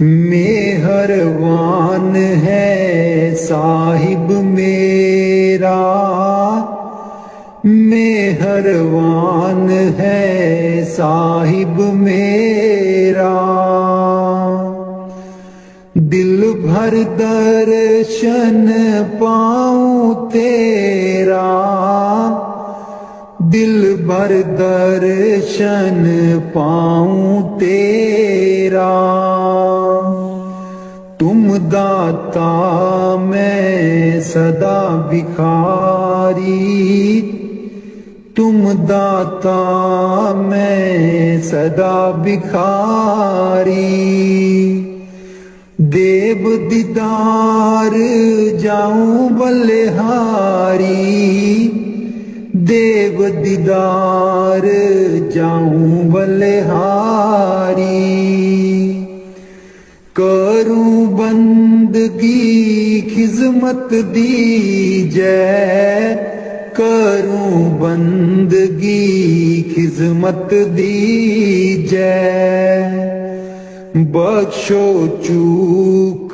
मेहरबान है साहिब मेरा, मेहरबान है साहिब मेरा। दिल भर दर्शन पाऊं तेरा, दिल भर दर्शन पाऊं तेरा। तुम दाता मैं सदा भिखारी, तुम दाता मैं सदा भिखारी। देव दीदार जाऊं बलिहारी, देव दीदार जाऊं बलिहारी। करूं बंदगी खिजमत दीजै, करूं बंदगी खिजमत दीजै। बख्शो चूक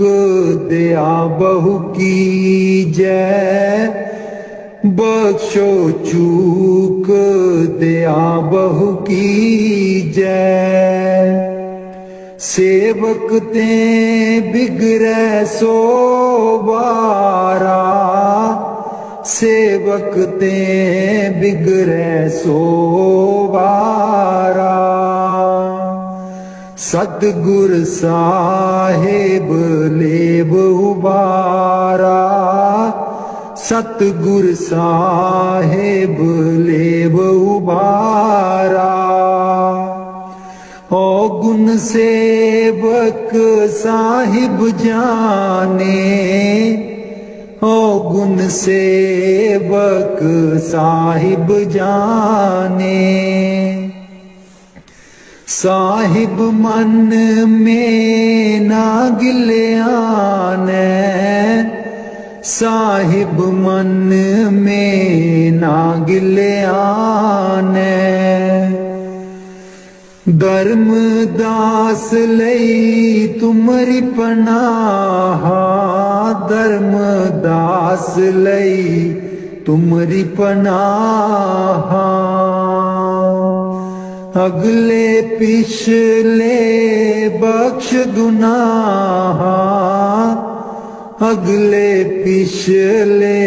दया बहु कीजै, बख्शो चूक दया बहु कीजै। सेवक ते बिगड़ै सो बारा, सेवक ते बिगड़ै सो बारा। सतगुर साहेब लेब उबारा, सतगुर साहेब लेब उबारा। ओ गुण सेवक साहिब जाने, ओ गुण सेवक साहिब जाने। साहिब मन में ना गिल्याने, साहिब मन में ना गिल्याने। धर्म दास लई तुमरी पनाहा, धर्म दास लई तुमरी पनाहा। अगले पिछले बख्श गुनाहा, अगले पिछले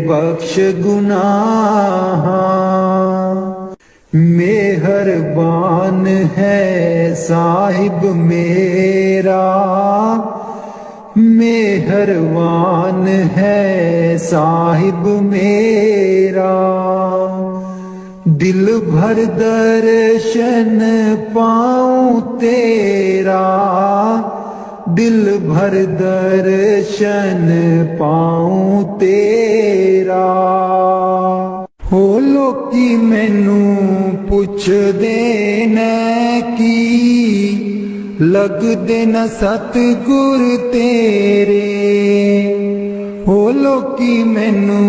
बख्श गुनाहा। मेहरबान है साहिब मेरा, मेहरबान है साहिब मेरा। दिल भर दर्शन पाऊं तेरा, दिल भर दर्शन पाऊं तेरा। हो लोकी मैनू पुछदे ने की, लगदे न सतगुर तेरे। हो लोकी मैनू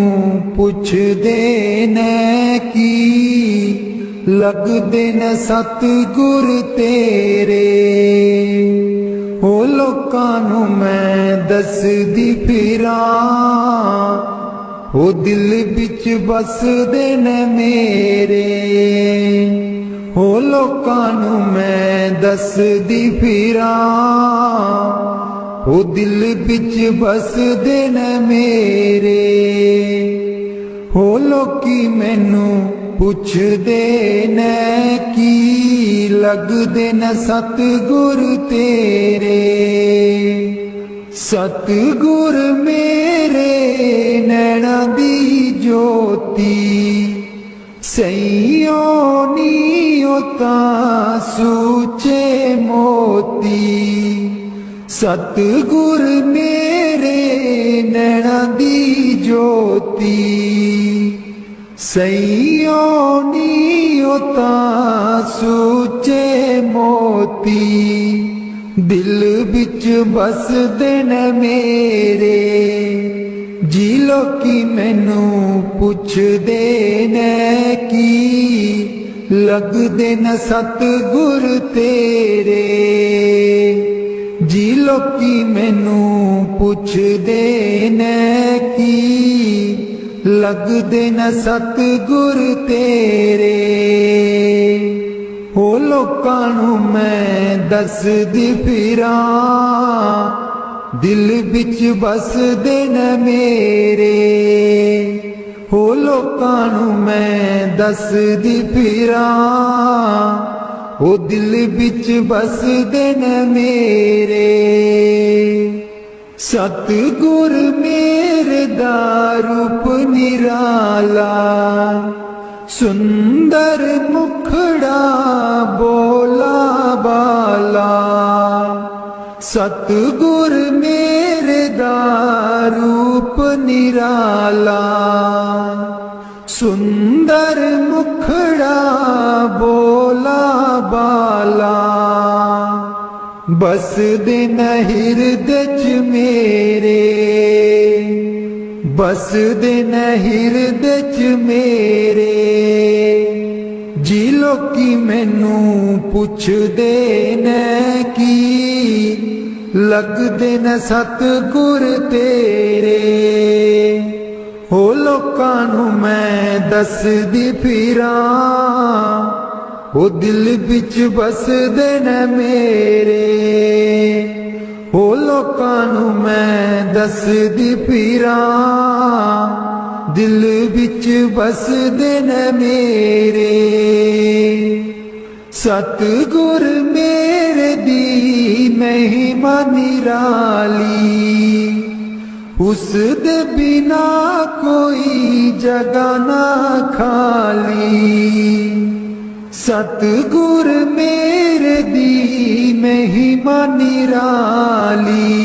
पुछदे ने की, लगदे न सतगुर तेरे। हो लोकां नू मैं दसदी फिरां, हो दिल बिच बसदे ने मेरे। हो लोकां नू मैं दसदी फिरां, हो दिल बिच बसदे ने मेरे। हो लोकी मैनू पुछदे ने की, लगदे न सतगुर तेरे। सतगुर मेरे नैना दी ज्योति, सईयो नीओ तां सूचे मोती। सतगुर मेरे नैना दी ज्योति, सईयो नीओ तां सूचे मोती। दिल बिच बसदे ने मेरे, जी लोकी मैनू पुछदे ने की, लगदे न सतगुर तेरे। जी लोकी मैनू पुछदे ने की लगदे न सतगुर तेरे। हो लोकां नू मैं दसदी फिरां दिल विच बसदे न मेरे। हो लोकां नू मैं दसदी फिरां ओ दिल विच बसदे न मेरे। सतगुर मेरे दा रूप निराला सुंदर मुखड़ा बोला बाला। सतगुर मेरे दा रूप निराला सुंदर मुखड़ा बोला बाला। बस दिन हिरदे च मेरे बस दिन हिरदे च मेरे। जी लोकी मैनू पुछदे ने की लगदे न सतगुर तेरे। हो लोकां नू मैं दसदी फिरां ओ दिल विच बसदे न मेरे। हो लोकां नू मैं दसदी फिरां दिल विच बसदे न मेरे। सतगुर मेरे दी महिमा निराली उस दे बिना कोई जगह ना खाली। सतगुर मेरे दी महिमा निराली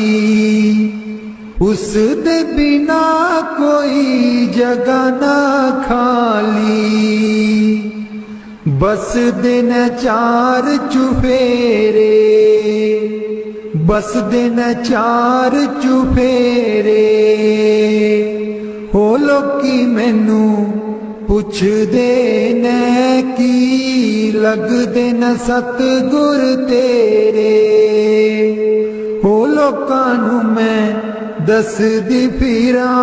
उस दे बिना कोई जगह ना खाली। बस दिन चार चुफेरे बस दिन चार चुफेरे। हो लोकी मैनू पुछदे ने की लगदे न सतगुर तेरे। हो लोकां नू मैं दसदी फिरां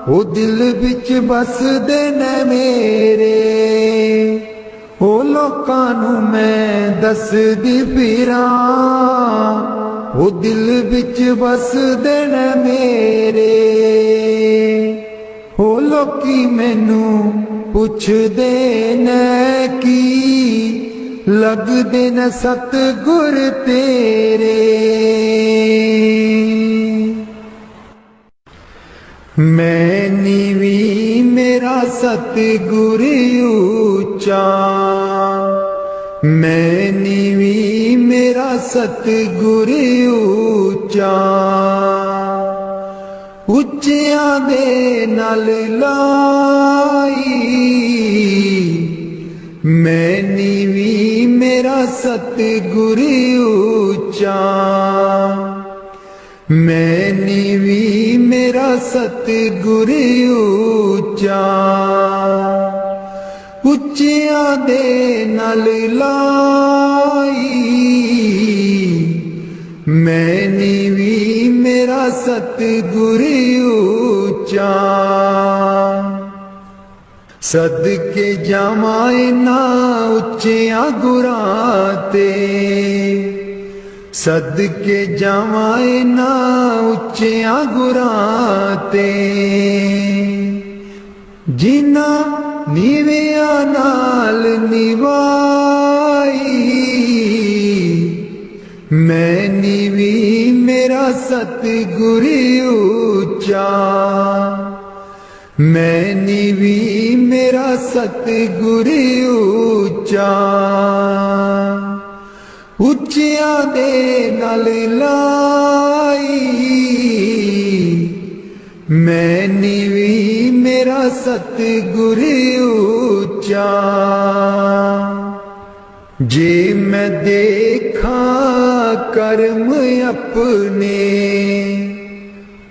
ओ दिल विच बसदे न मेरे। हो लोकां नू मैं दसदी फिरां ओ दिल विच बसदे न मेरे। हो लोकी मैनू पुछदे ने की लगदे न सतगुर तेरे। मैं नीवी मेरा सतगुर ऊंचा मैं नीवी मेरा सतगुर ऊंचा। उच्चियां दे नाल लाई मैं नीवी मेरा सतगुर ऊंचा। मैं नीवी मेरा सतगुर ऊंचा। उच्चियां दे नाल लाई मैं नीवी मेरा सतगुर ऊंचा। सदके जावां ना उच्चियां गुरां ते सदके जावां ना उच्चियां गुरां ते। जिन्ना नीवियां नाल निवाई मैं नीवी मेरा सतगुर ऊंचा। मैं नीवी मेरा सतगुर ऊंचा। उच्चियां दे नाल लाई मैं नीवी मेरा सतगुर ऊंचा। जे मैं देखा कर्म अपने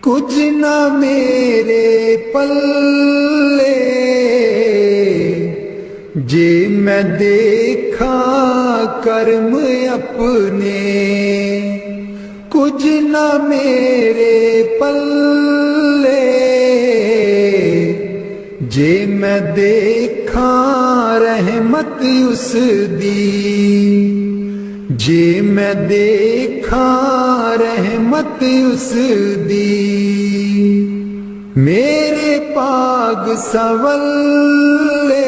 कुछ ना मेरे पल्ले जे मैं देखा कर्म अपने, कुछ न मेरे पल्ले। जे मैं देखा रहमत उस दी, जे मैं देखा रहमत उस दी। मेरे पाग सवल्ले,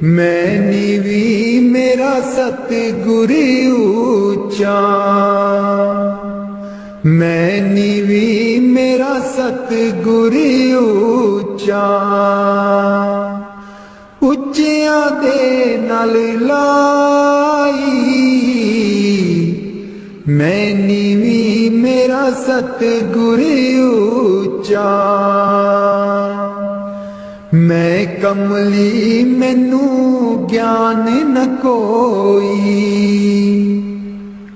मैं नीवी मेरा सतगुर ऊंचा। मैं नीवी मेरा सतगुर ऊंचा। उच्चियां दे नाल लाई, मैं नीवी मेरा सतगुर ऊंचा। मैं कमली मैनू ज्ञान न कोई,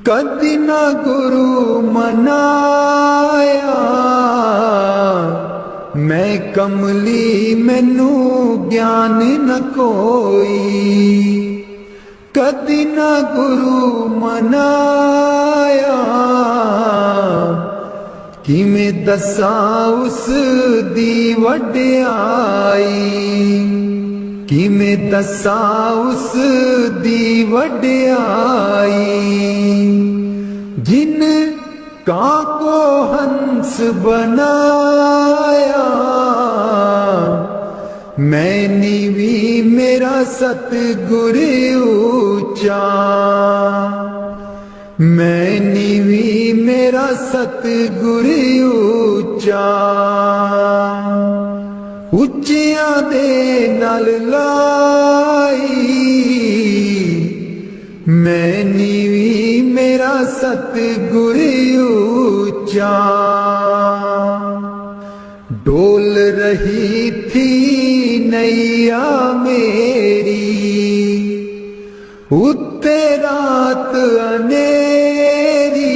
कदी ना गुरु मनाया। मैं कमली मैनू ज्ञान न कोई, कदी ना गुरु मनाया। किवें दसां उस दी वड्याई, किवें दसां उस दी वड्याई। जिन कां को हंस बनाया, मैं नीवी मेरा सतगुर ऊंचा। मैं नीवी मेरा सतगुर ऊंचा। उच्चियां दे नाल लाई, मैं नीवी मेरा सतगुर ऊंचा। डोल रही थी नैया मेरी, उत्ते रात अनेरी।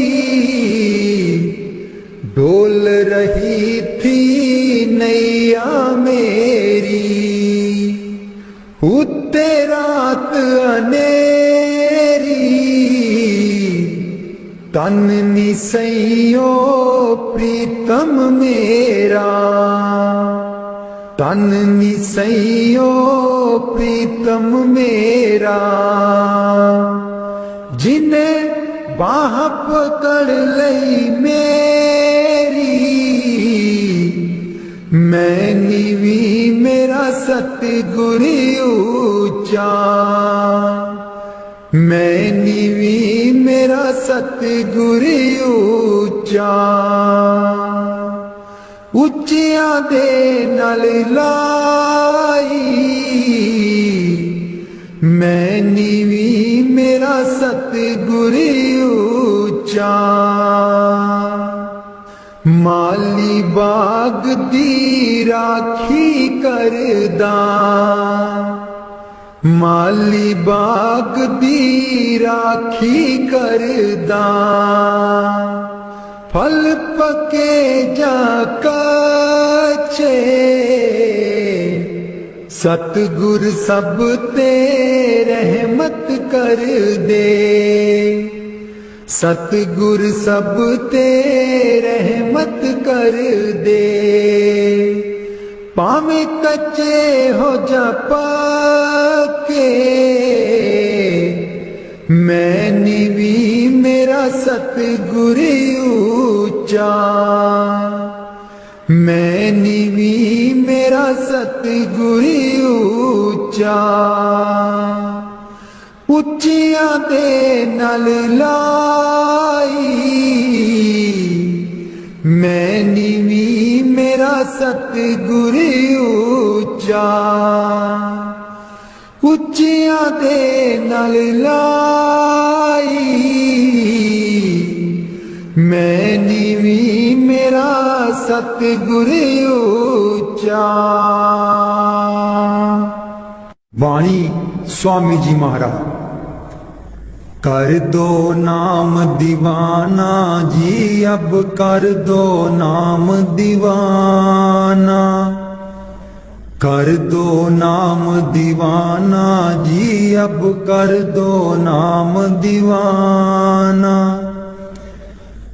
डोल रही थी नैया मेरी, उत्ते रात अनेरी। तन निसैयो प्रीतम मेरा, तन निसैयो प्रीतम मेरा। जिन्हें बाह पकड़ लई मेरी, मैं नीवी मेरा सतगुर ऊंचा। मैं नीवी मेरा सतगुर ऊंचा। उच्चियां दे नाल लाई, मैं नीवी मेरा सतगुर ऊंचा। माली बाग दी राखी करदा, माली बाग दी राखी करदा। फल पके जा कच्चे, सतगुर सब ते रहमत कर दे। सतगुर सब ते रहमत कर दे। पावे कच्चे हो जा पक्के, मैं नीवी मेरा सतगुर ऊंचा। मैं नीवी मेरा सतगुर ऊंचा। उच्चियां दे नाल लाई, मैं नीवी मेरा सतगुर ऊंचा। उच्चियां दे नाल लाई, मैं नीवी मेरा सतगुर ऊंचा। वाणी स्वामी जी महाराज। कर दो नाम दीवाना जी, अब कर दो नाम दीवाना। कर दो नाम दीवाना जी, अब कर दो नाम दीवाना।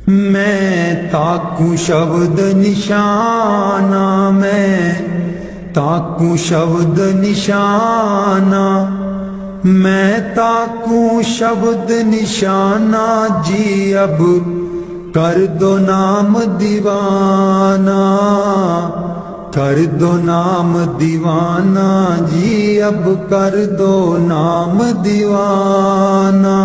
मैं ताकू शब्द निशाना, मैं ताकू शब्द निशाना, मैं ताकू शब्द निशाना जी, अब कर दो नाम दीवाना। कर दो नाम दीवाना जी, अब कर दो नाम दीवाना।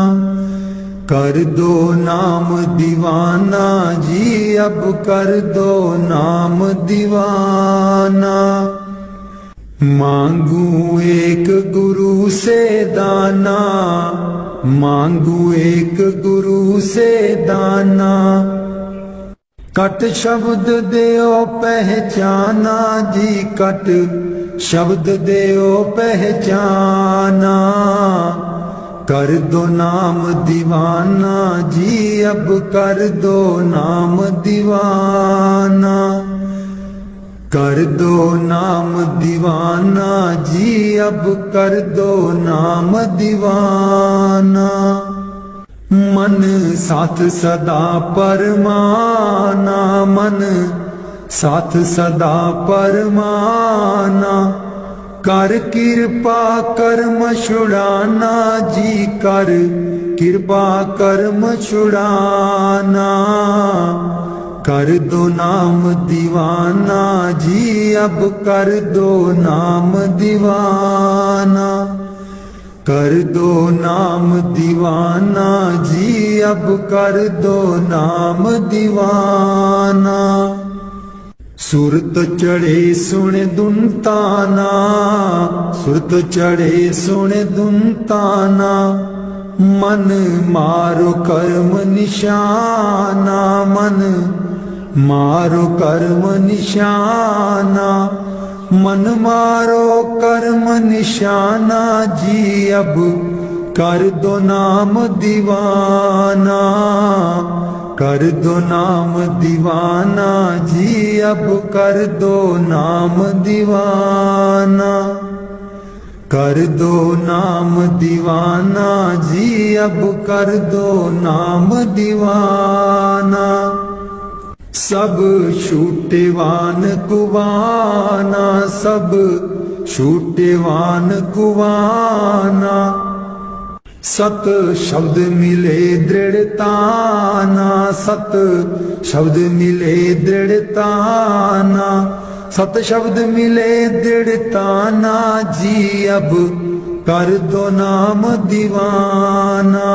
कर दो नाम दीवाना जी, अब कर दो नाम दीवाना। मांगू एक गुरु से दाना, मांगू एक गुरु से दाना। कट शब्द देओ पहचाना जी, कट शब्द देओ पहचाना। कर दो नाम दीवाना जी, अब कर दो नाम दीवाना। कर दो नाम दीवाना जी, अब कर दो नाम दीवाना। मन साथ सदा परमाना, मन साथ सदा परमाना। कर कृपा कर्म छुड़ाना जी, कर कृपा कर्म छुड़ाना। कर दो नाम दीवाना जी, अब कर दो नाम दीवाना। कर दो नाम दीवाना जी, अब कर दो नाम दीवाना। सुरत चढ़े सुन दुनताना, सुरत चढ़े सुन दुनताना। मन मारो कर्म निशाना, मन मारो कर्म निशाना। मन मारो कर्म निशाना जी, अब कर दो नाम दीवाना। कर दो नाम दीवाना जी, अब कर दो नाम दीवाना। कर दो नाम दीवाना जी, अब कर दो नाम दीवाना। सब छूटेवान कुवाना, सब छूटेवान कुवाना। सत शब्द मिले दृढ़ताना, सत शब्द मिले दृढ़ताना। सत शब्द मिले दृढ़ताना जी, अब कर दो नाम दीवाना।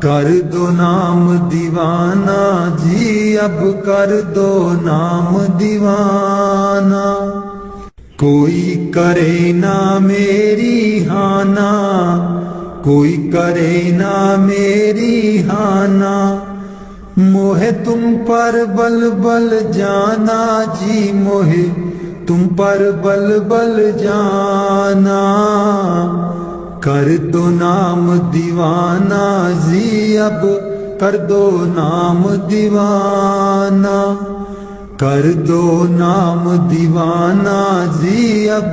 कर दो नाम दीवाना जी, अब कर दो नाम दीवाना। कोई करे ना मेरी हाना, कोई करे ना मेरी हाना। मोहे तुम पर बल बल जाना जी, मोहे तुम पर बल बल जाना। कर दो नाम दीवाना जी, अब कर दो नाम दीवाना। कर दो नाम दीवाना जी, अब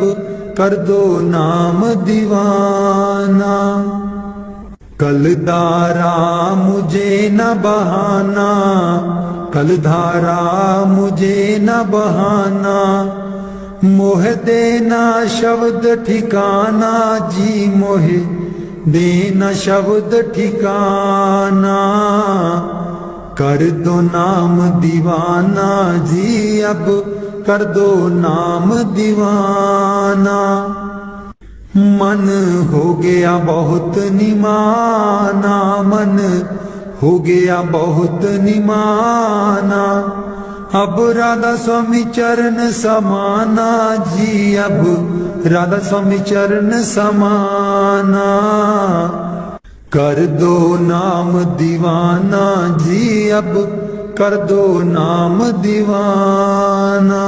कर दो नाम दीवाना। कलधारा मुझे न बहाना, कलधारा मुझे न बहाना। मोह देना शब्द ठिकाना जी, मोह देना शब्द ठिकाना। कर दो नाम दीवाना जी, अब कर दो नाम दीवाना। मन हो गया बहुत निमाना, मन हो गया बहुत निमाना। अब राधा स्वामी चरण समाना जी, अब राधा स्वामी चरण समाना। कर दो नाम दीवाना जी, अब कर दो नाम दीवाना।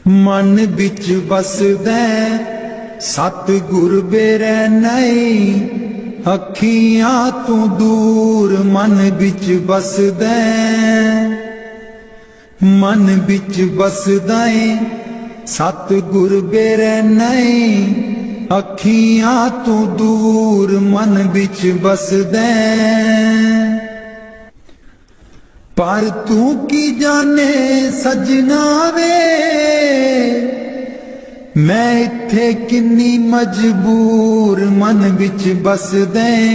मन बिच बसदै सतगुर बेरै नहीं, अखियां तू दूर मन बिच बसदै। मन बिच बसदा है सतगुर बेरैना है। अखियां तू दूर मन बिच बसदा है। पर तू की जाने सजना वे मैं इत्थे किन्नी मजबूर मन बिच बसदा है।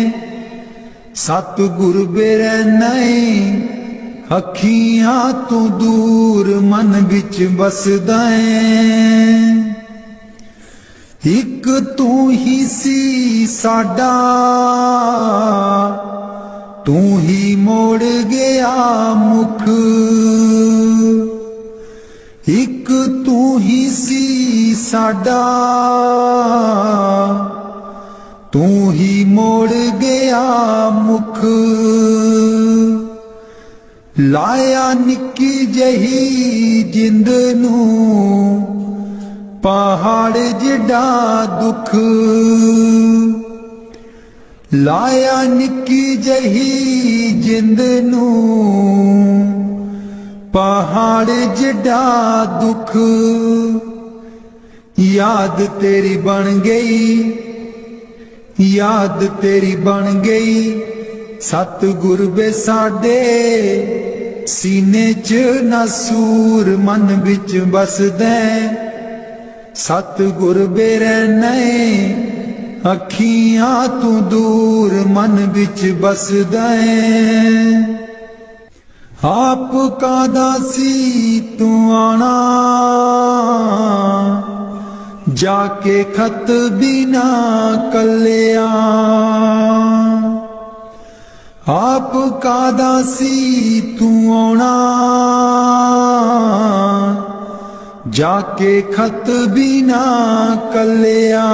सतगुर बेरैना है अखियां तू दूर मन बिच बसदा है। एक तू ही सी साडा तू ही मोड़ गया मुख। एक तू ही सी साडा तू ही मोड़ गया मुख। लाया निक्की जही जिंद नू पहाड़ जिड्डा दुख। लाया निक्की जही जिंद नू पहाड़ जिड्डा दुख। याद तेरी बन गई याद तेरी बन गई सतगुर बे साडे। सीने च नसूर मन बिच बसदा है। सतगुर बेरैना है अखियां तू दूर मन बिच बसदा है। आप कादा सी तू आना जाके खत बिना कलिया। आप कादा सी तू आना जाके खत बिना कलिया।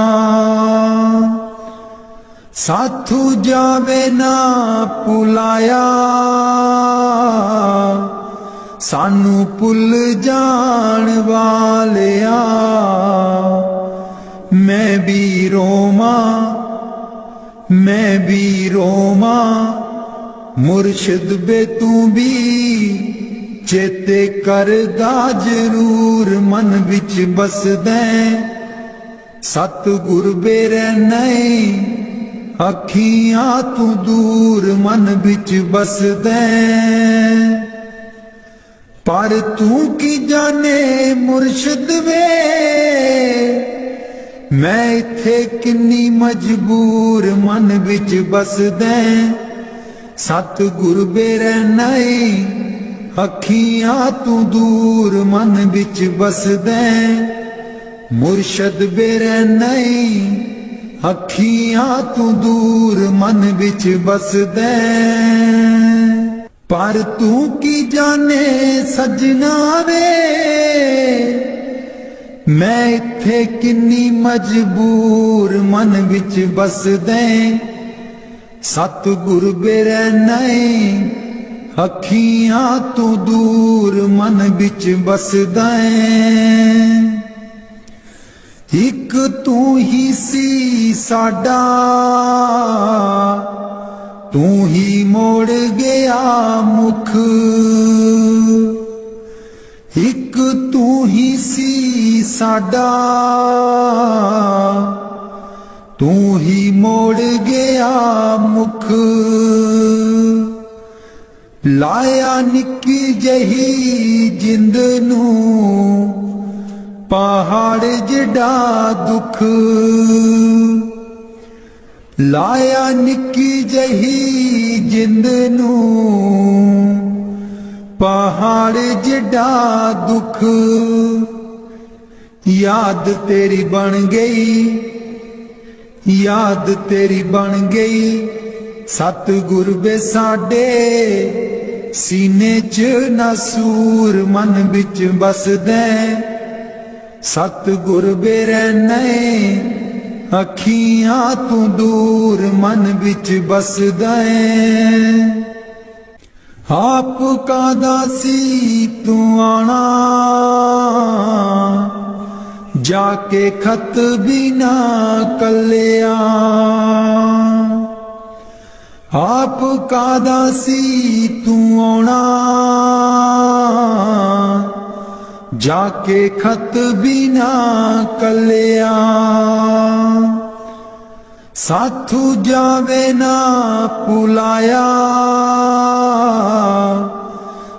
साथू जावे ना पुलाया सानू भुल जान वालिया। मैं भी रोमा मुर्शिद बे तू भी चेते करदा जरूर मन बिच बसदा है। सतगुर बेरैना है अखियां तू दूर मन बिच बसदा है। पर तू की जाने मुर्शिद वे मैं इत्थे किन्नी मजबूर मन बिच बसदा है। सतगुर बेरैना है अखियां तू दूर मन बिच बसदा है। मुर्शद बेरैना है अखियां तू दूर मन बिच बसदा है। पर तू की जाने सजना वे मैं इत्थे किन्नी मजबूर मन बिच बसदा है। सतगुर बेरैना है अखियां तू दूर मन बिच बसदा है। एक तू ही सी साडा तू ही मोड़ गया मुख। एक तू ही सी साडा तू ही मोड़ गया मुख। लाया निक्की जही जिंद नू पहाड़ जिड्डा दुख। लाया निक्की जही जिंद नू पहाड़ जिड्डा दुख। याद तेरी बन गई याद तेरी बन गई सतगुर बे साडे। सीने च नसूर मन बिच बसदा है। सतगुर बेरैना है अखियां तू दूर मन बिच बसदा है। आप कादा सी तू आना जाके खत बिना कलिया। आप कादा सी तू आना, जाके खत बिना कलिया। साथू जावे ना पुलाया,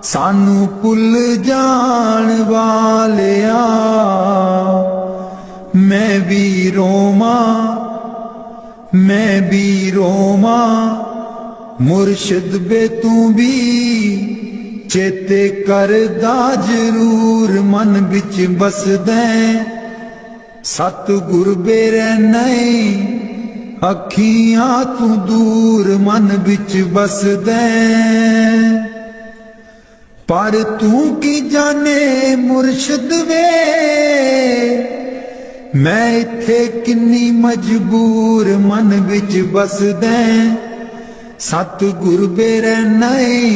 सानू पुल जान वालिया। मैं भी रोमा, मैं भी रोमा, मुर्शिद बे तू भी चेते करदा जरूर। मन बिच बसदे सतगुर बेरे नहीं, अखियां तू दूर। मन बिच बसदे पर तू की जाने मुर्शिद वे, मैं इत्थे किन्नी मजबूर। मन बिच बसदे सतगुर बेरे नहीं,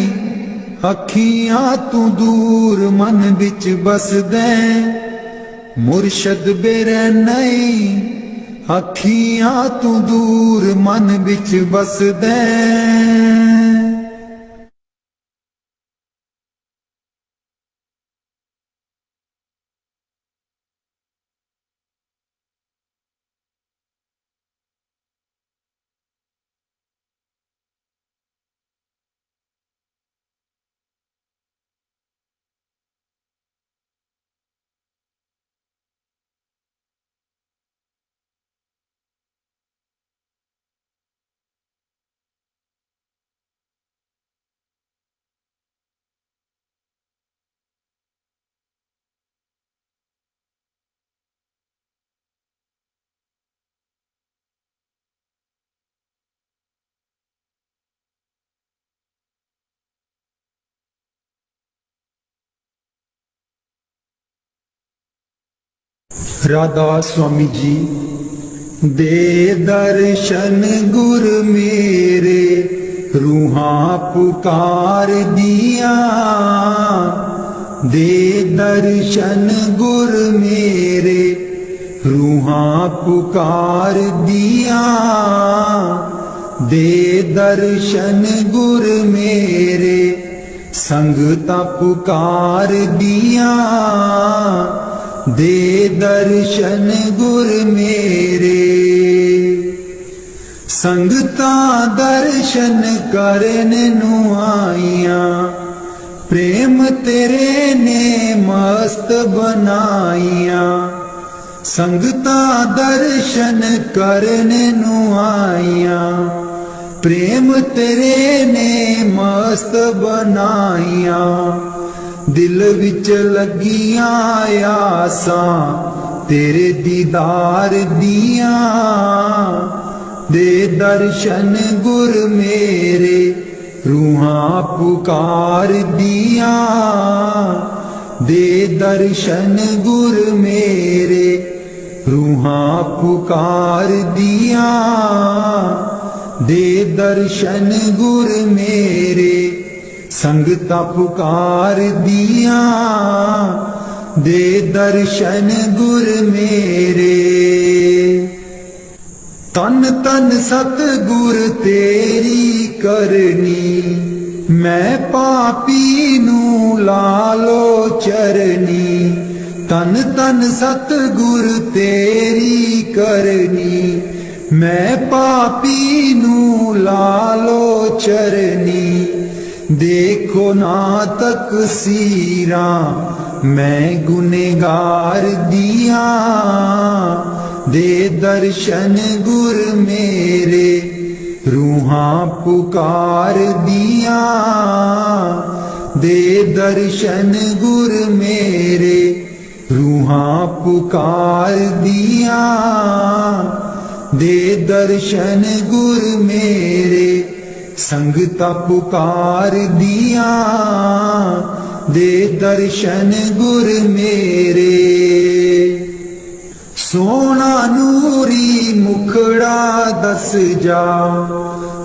अखियां तू दूर। मन बिच बसदे मुर्शिद बेरे नहीं, अखियां तू दूर। मन बिच बसदे राधा स्वामी जी दे दर्शन गुर मेरे, रूहां पुकार दिया। दे दर्शन गुर मेरे, रूहां पुकार दिया। दे दर्शन गुर मेरे, संगता पुकार दिया। दे दर्शन गुर मेरे, संगता दर्शन करन नू आईया। प्रेम तेरे ने मस्त बनाईया। संगता दर्शन करन नू आईया। प्रेम तेरे ने मस्त बनाईया। दिल विच लगियां आसां तेरे दीदार दिया। दे दर्शन गुर मेरे, रूहां पुकार दिया। दे दर्शन गुर मेरे, रूहां पुकार दिया। दे दर्शन गुर मेरे, संगता पुकार दिया। दे दर्शन गुर मेरे, तन तन सतगुर तेरी करनी। मैं पापी नू लालो चरनी। तन तन सतगुर तेरी करनी। मैं पापी नू लालो चरनी। देखो ना तकसीरा मैं गुनेगार दिया। दे दर्शन गुर मेरे, रूहां पुकार दिया। दे दर्शन गुर मेरे, रूहां पुकार दिया। दे दर्शन गुर मेरे, संगता पुकार दिया। दे दर्शन गुर मेरे, सोना नूरी मुखड़ा दस जा।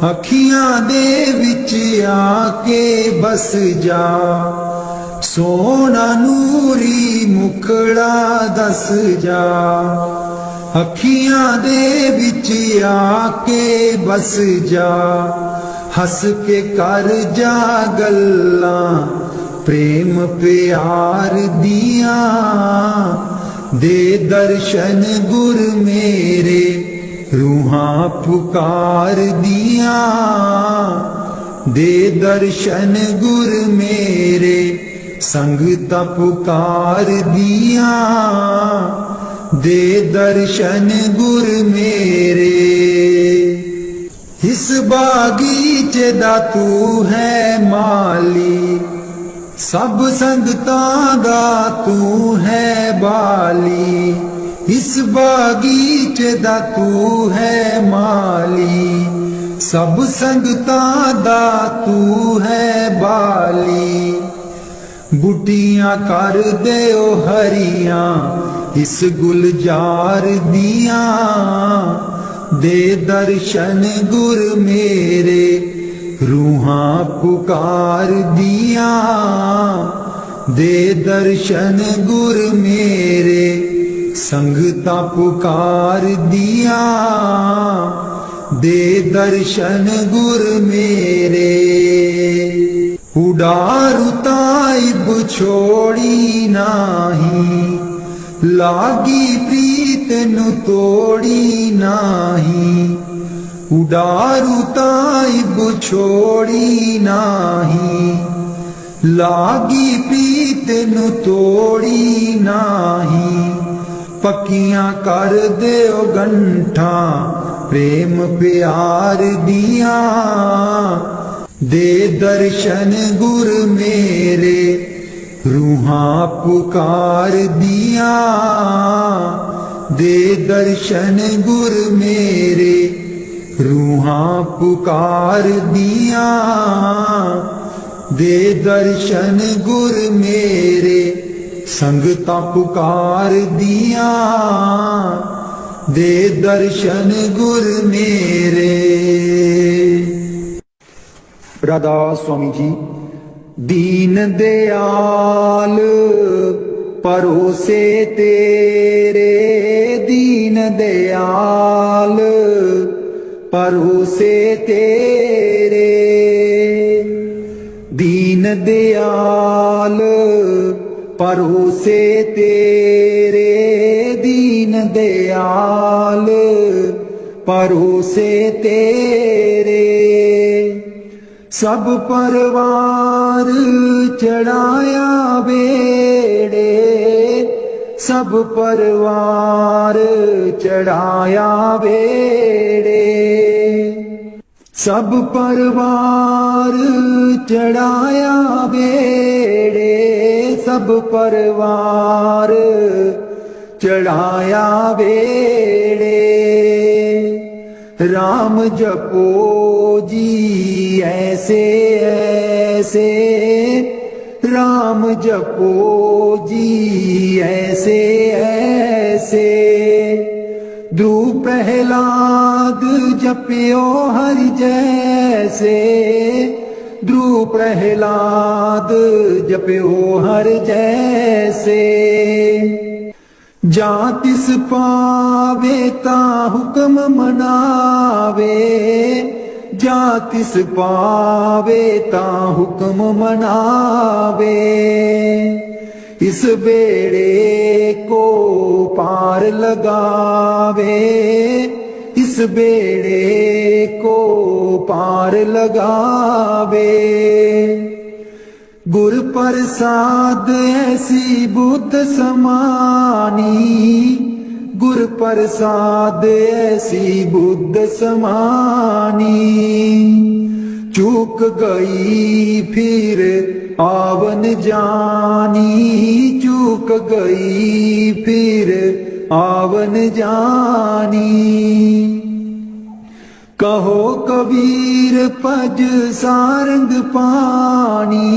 अखियां दे विच आके बस जा। सोना नूरी मुखड़ा दस जा। अखियां दे विच आके बस जा। हस के कर जा गल्लां प्रेम प्यार दिया, दे दर्शन गुर मेरे रूहां पुकार दिया, दे दर्शन गुर मेरे संगता पुकार दिया, दे दर्शन गुर मेरे। इस बागीचे दा तू है माली, सब संगतां दा तू है बाली, इस बागीचे दा तू है माली, सब संगतां दा तू है बाली। बुटियां कर देओ हरियां इस गुलजार दियां, दे दर्शन गुर मेरे रूहां पुकार दिया, दे दर्शन गुर मेरे संगता पुकार दिया, दे दर्शन गुर मेरे। उडारू ताइब छोड़ी नाही, लागी प्रीत नु तोड़ी नाही, उडारू ताइब छोड़ी नाही, लागी प्रीत नु तोड़ी नाही। पक्कियां कर देओ गंठा प्रेम प्यार दिया, दे दर्शन गुर मेरे रूहां पुकार दिया, दे दर्शन गुर मेरे रूहां पुकार दिया, दे दर्शन गुर मेरे संगता पुकार दिया, दे दर्शन गुर मेरे। राधा स्वामी जी। दीन दयाल परोसे तेरे, दीन दयाल परोसे तेरे, दीन दयाल परोसे तेरे, दीन दयाल परोसे तेरे। सब परवार चढ़ाया बेड़े, सब परवार चढ़ाया बेड़े, सब परवार चढ़ाया बेड़े, सब परवार चढ़ाया बेड़े। राम जपो जी ऐसे ऐसे, राम जपो जी ऐसे ऐसे। ध्रुव प्रहलाद जपियो हरि जैसे, ध्रुव प्रहलाद जपियो हरि जैसे। जा तिस पावे ता हुक्म मनावे, जा तिस पावे ता हुक्म मनावे। इस बेड़े को पार लगावे, इस बेड़े को पार लगावे। गुर प्रसाद ऐसी बुद्ध समानी, गुर प्रसाद ऐसी बुद्ध समानी। चूक गई फिर आवन जानी, चूक गई फिर आवन जानी। कहो कबीर पज सारंग पानी,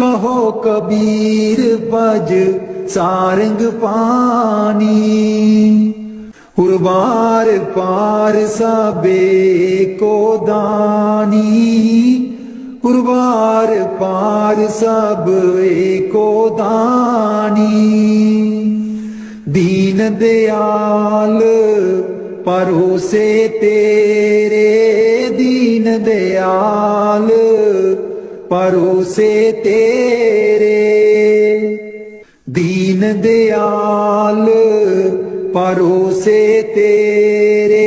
कहो कबीर पज सारंग पानी। उर्वार पार सबे को दानी, उर्वार पार सब एको दानी। दीन दयाल परोसे तेरे, दीन दयाल भरोसे तेरे। दीन दयाल भरोसे तेरे,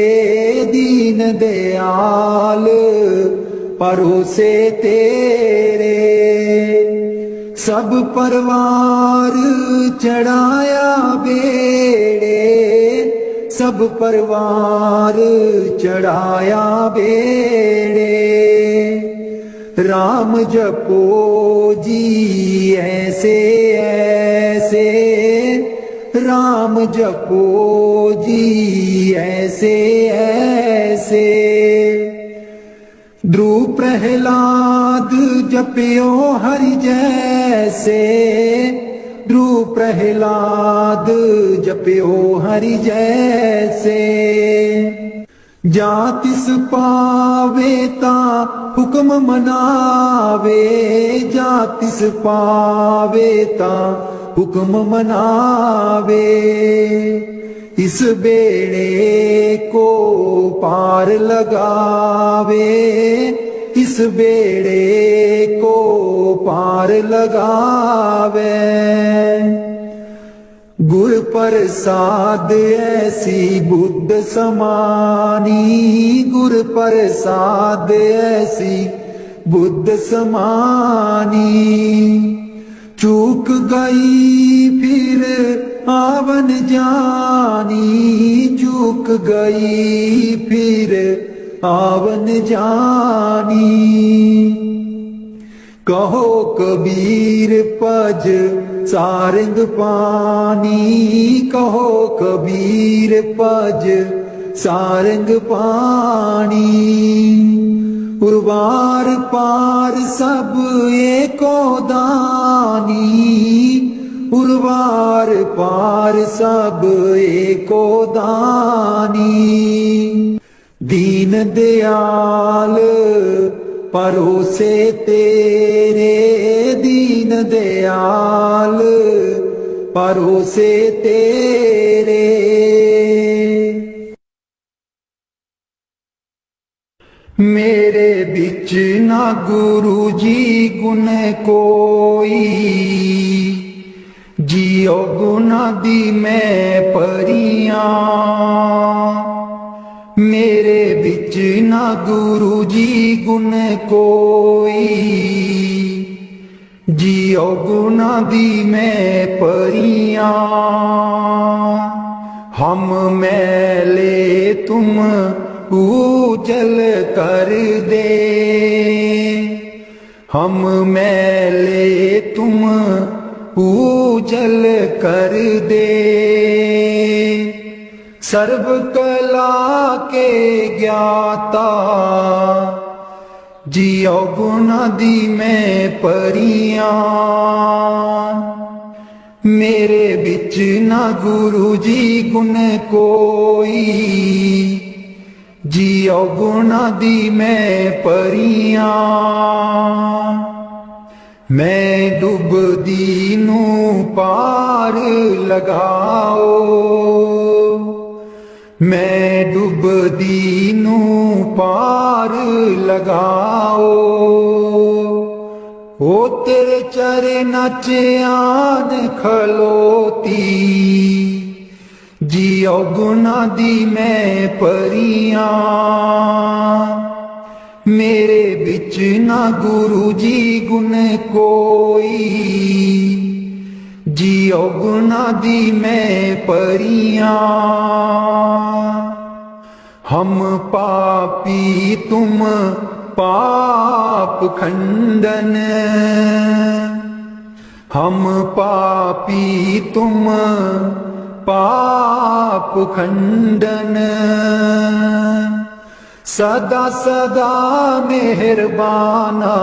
दीन दयाल भरोसे तेरे। सब परवार चढ़ाया बेड़े, सब परवार चढ़ाया बेड़े। राम जपो जी ऐसे ऐसे, राम जपो जी ऐसे ऐसे। ध्रुव प्रहलाद जपियो हरि जैसे, ध्रुव प्रहलाद जपियो हरि जैसे। जा तिस पावे ता हुक्म मनावे, जा तिस पावे ता हुक्म मनावे। इस बेड़े को पार लगावे, इस बेड़े को पार लगावे। गुर प्रसाद ऐसी बुद्ध समानी, गुर प्रसाद ऐसी बुद्ध समानी। चूक गई फिर आवन जानी, चूक गई फिर आवन जानी। कहो कबीर पज सारंग पानी, कहो कबीर पज सारंग पानी। उर्वार पार सब एको दानी, उर्वार पार सब एको दानी। दीन दयाल भरोसे तेरे, दीन दयाल भरोसे तेरे। मेरे बिच ना गुरु जी गुण कोई, जियो गुना दी मैं परियां। मेरे बिच ना गुरु जी गुण कोई, जियो गुना दी मैं परियां। हम मैले तुम उजल कर दे, हम मैले तुम उजल कर दे। सर्व कला के ज्ञाता, जियो गुना दी मैं परियां। मेरे बिच ना गुरु जी गुण कोई, जियो गुना दी मैं परियां। मैं डुबदी नू पार लगाओ, मैं डुबदी नू पार लगाओ। ओ तेरे चरना च आन खलोती, जियो गुना दी मैं परियां। मेरे बिच ना गुरु जी गुण कोई, जियो गुना दी मैं परियां। हम पापी तुम पाप खंडन, हम पापी तुम पाप खंडन। सदा सदा मेहरबाना,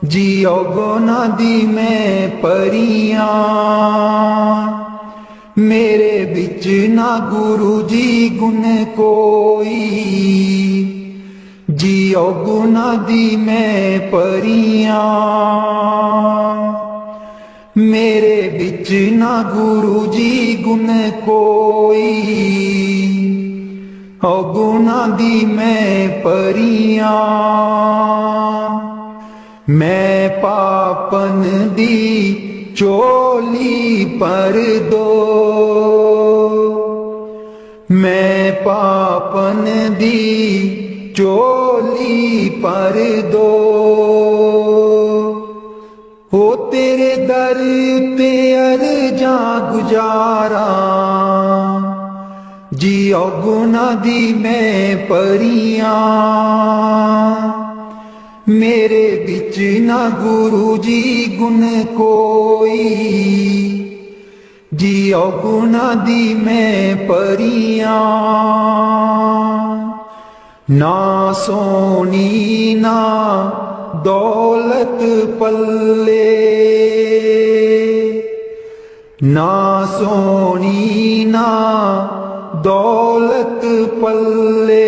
जियो गुना दी मैं परियां। मेरे बिच ना गुरु जी गुण कोई, जियो गुना दी मैं परियां। मेरे बिच ना गुरु जी गुण कोई, गुना दी मैं परियां। मैं पापन दी चोली पर दो, मैं पापन दी चोली पर दो। हो तेरे दर ते अर्जा गुजारा, जियो गुना दी मैं परियां। मेरे बिच ना गुरु जी गुण कोई, जियो गुना दी मैं परियां। ना सोनी ना दौलत पल्ले, ना सोनी ना दौलत पल्ले।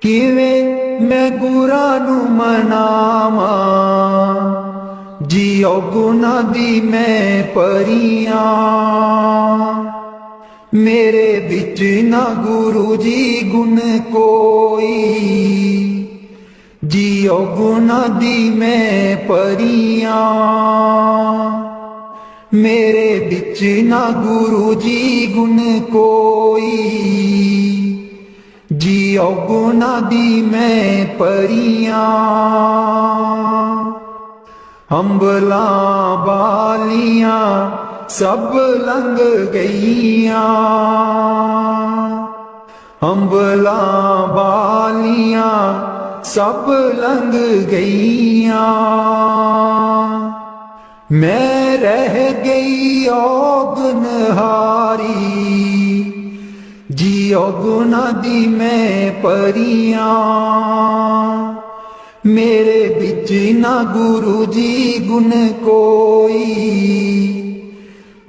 किवें मैं गुरा नू मनावा, जियो गुना दी मैं परियां। मेरे बिच ना गुरु जी गुण कोई, जियो गुना दी मैं परियां। मेरे बिच ना गुरु जी गुण कोई, जियो गुना दी मैं परियां। अंबला बालियां सब लंघ गईयां, अंबला बालियां सब लंघ गईयां। मैं रह गई औगनहारी, जियो गुना दी मैं परियां। मेरे बिच ना गुरु जी गुण कोई,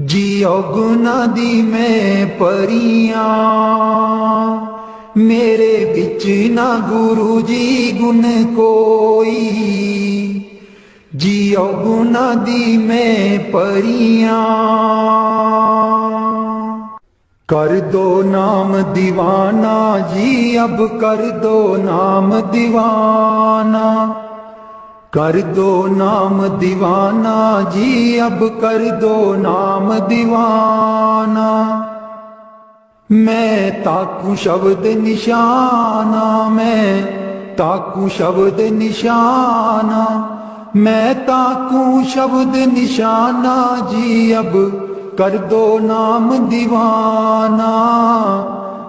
जियो गुना दी मैं परियां। मेरे बिच ना गुरु जी गुण कोई, जियो गुना दी मैं परियां। कर दो नाम दीवाना जी, अब कर दो नाम दीवाना। कर दो नाम दीवाना जी, अब कर दो नाम दीवाना। मैं ताकू शब्द निशाना, मैं ताकू शब्द निशाना। मैं ताकू शब्द निशाना जी, अब कर दो नाम दीवाना।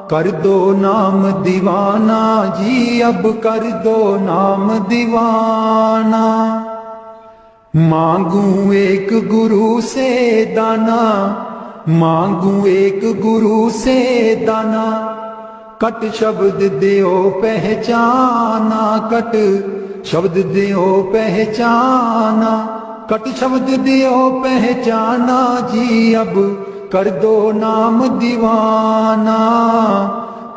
कर दो नाम दीवाना जी, अब कर दो नाम दीवाना। मांगू एक गुरु से दाना, मांगू एक गुरु से दाना। कट शब्द देओ पहचाना, कट शब्द देओ पहचाना। कट शब्द देओ पहचाना जी, अब कर दो नाम दीवाना।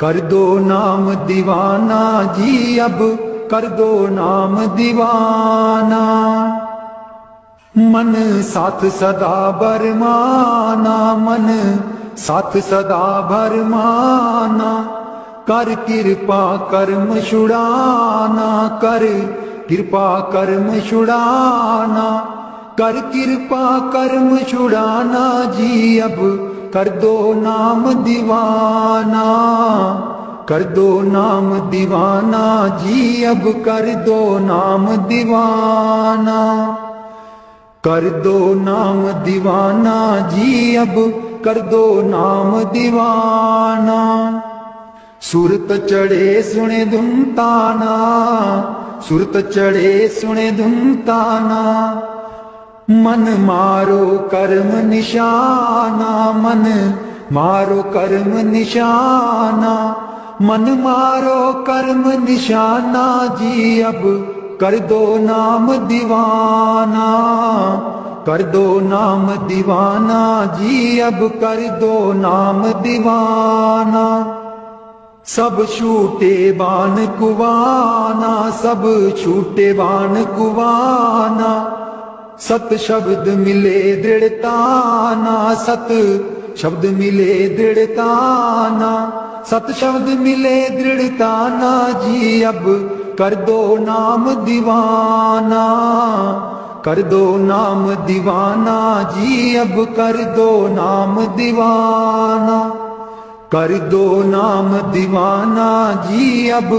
कर दो नाम दीवाना जी, अब कर दो नाम दीवाना। मन साथ सदा बरमाना, मन साथ सदा भरमाना। कर कृपा कर्म छुड़ाना, कर कृपा कर्म छुड़ाना। कर कृपा कर्म छुड़ाना जी, अब कर दो नाम दीवाना। कर दो नाम दीवाना जी, अब कर दो नाम दीवाना। कर दो नाम दीवाना जी, अब कर दो नाम दीवाना। सुरत चढ़े सुने धुनताना, सुरत चढ़े सुने धुनताना। मन मारो कर्म निशाना, मन मारो कर्म निशाना। मन मारो कर्म निशाना जी, अब कर दो नाम दीवाना। कर दो नाम दीवाना जी, अब कर दो नाम दीवाना। सब छूटे बान कुवाना, सब छूटे बान कुवाना। सत शब्द मिले दृढ़ताना, सत शब्द मिले दृढ़ताना। सत शब्द मिले दृढ़ताना जी, अब कर दो नाम दीवाना, कर दो नाम दीवाना जी अब कर दो नाम दीवाना, कर दो नाम दीवाना जी अब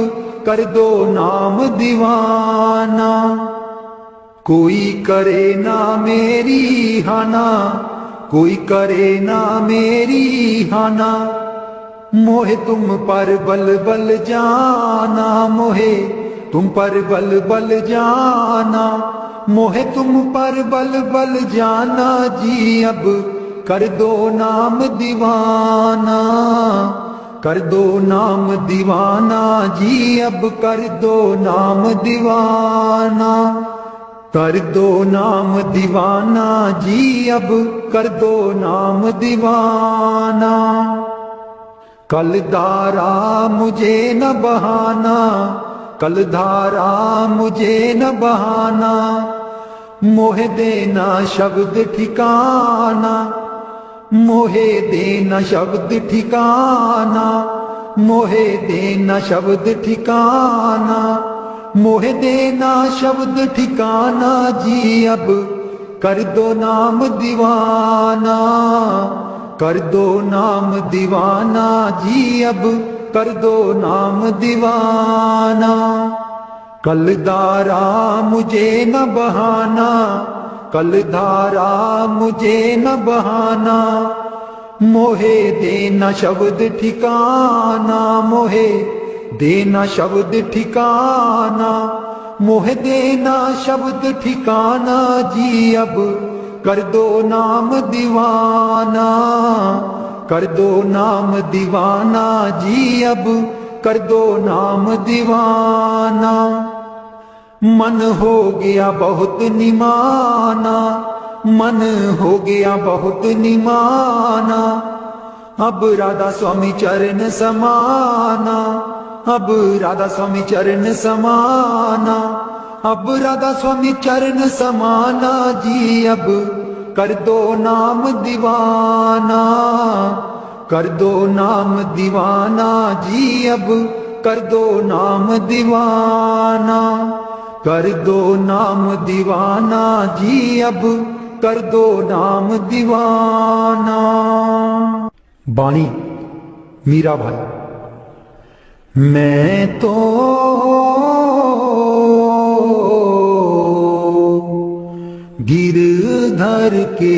कर दो नाम दीवाना। कोई करे ना मेरी हाना, कोई करे ना मेरी हाना, मोहे तुम पर बल बल जाना, मोहे तुम पर बल बल जाना, मोहे तुम पर बल बल जाना जी अब कर दो नाम दीवाना, कर दो नाम दीवाना जी अब कर दो नाम दीवाना, कर दो नाम दीवाना जी अब कर दो नाम दीवाना। कल धारा मुझे न बहाना, कल धारा मुझे न बहाना, मोहे देना शब्द ठिकाना, मोहे देना शब्द ठिकाना, मोहे देना शब्द ठिकाना, मोहे देना शब्द ठिकाना जी अब कर दो नाम दीवाना, कर दो नाम दीवाना जी अब कर दो नाम दीवाना। कल धारा मुझे न बहाना, कल धारा मुझे न बहाना, मोहे देना शब्द ठिकाना, मोहे देना शब्द ठिकाना, मोहे देना शब्द ठिकाना जी अब कर दो नाम दीवाना, कर दो नाम दीवाना जी अब कर दो नाम दीवाना। मन हो गया बहुत निमाना, मन हो गया बहुत निमाना, अब राधा स्वामी चरण समाना, अब राधा स्वामी चरण समाना, अब राधा स्वामी चरण समाना जी अब कर दो नाम दीवाना, कर दो नाम दीवाना जी अब कर दो नाम दीवाना, कर दो नाम दीवाना जी अब कर दो नाम दीवाना। बाणी मीरा भाई। मैं तो गिरधर के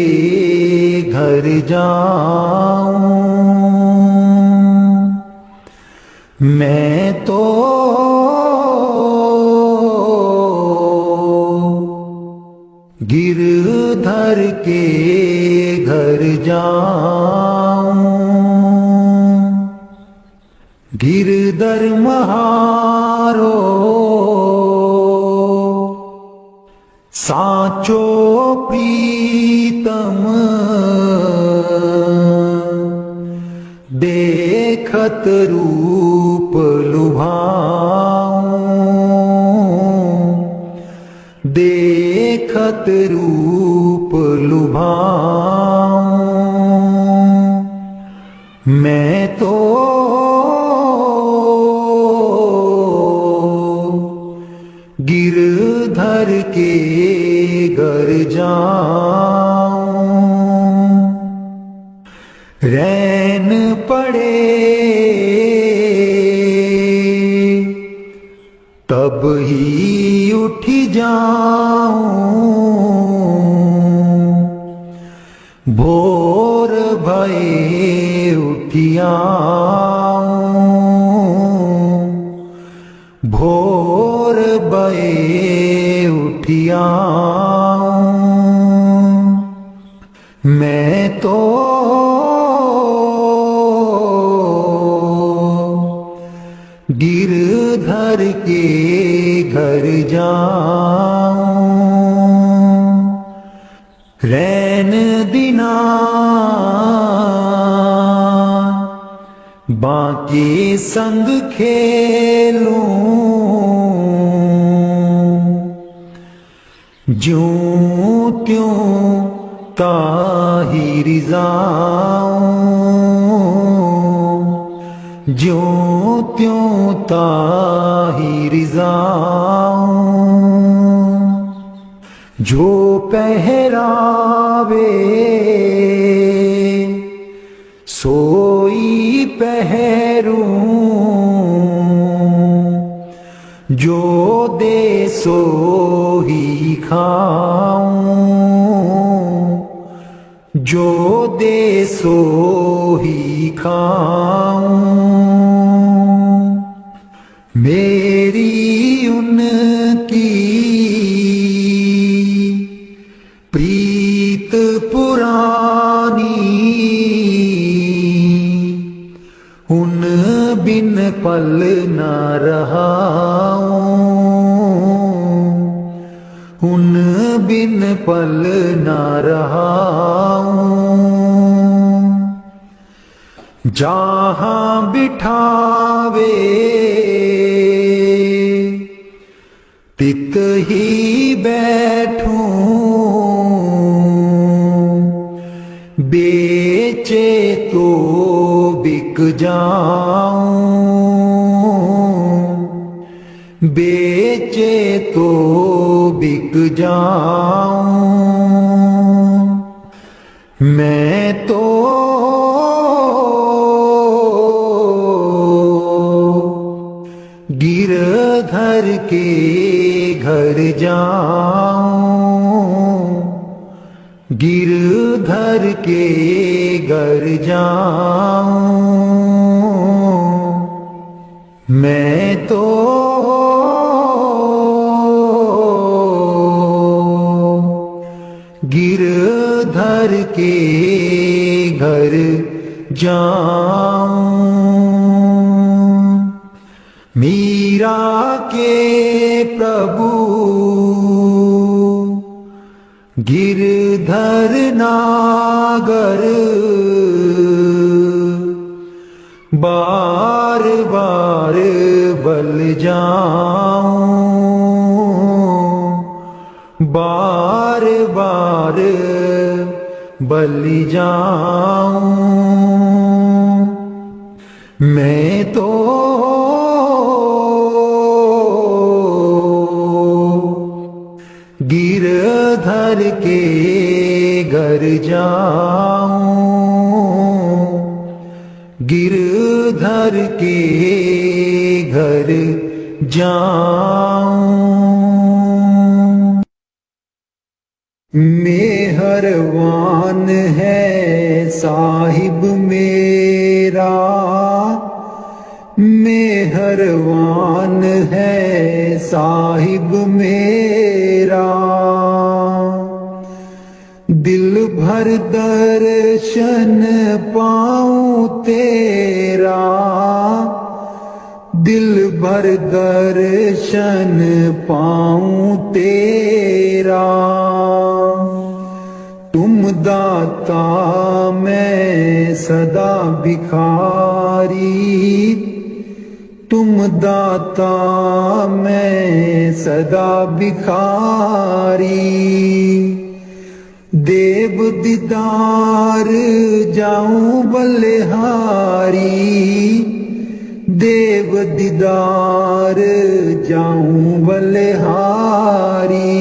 घर जाऊं, मैं तो गिरधर के घर जाऊं, गिरधर महारो साचो प्रीतम, देखत रूप लुभाऊं, देखत रूप लुभाऊं, मैं तो गिरधर के घर जाऊं, रैन पड़े तब ही उठ जाऊं, भोर भये उठियाऊं, भोर भये उठियाऊं, मैं तो गिरधर के घर जाऊं, रैन दिना बाकी संग खेलूं, ज्यों त्यों ताहिर जाऊं, ज्यों त्यों ताही रिज़ाऊं, जो पहरावे सोई पहरूं, जो दे सो ही खाऊं, जो दे सो ही खाऊं। मेरी उनकी प्रीत पुरानी, उन बिन पल न रहाऊं, उन बिन पल न रहाऊं। जहाँ बिठावे तित ही बैठूं, बेचे तो बिक जाऊं, बेचे तो बिक जाऊं। मैं तो गिरधर के घर जाऊं, गिरधर के घर जाऊं। मैं तो गिरधर के घर जाऊं। मीरा के प्रभु गिरधर नागर, बार बार बल जाऊं, बार बार बल जाऊं। मैं तो गिरधर के घर जाऊं, गिरधर के घर जाऊं। मेहरबान है साहिब मेरा, मेहरबान है साहिब मेरा। दिल भर दर्शन पाऊं तेरा, दिल भर दर्शन पाऊं तेरा। तुम दाता मैं सदा भिखारी, तुम दाता मैं सदा भिखारी। देव दीदार जाऊं बलिहारी, देव दीदार जाऊं बलिहारी।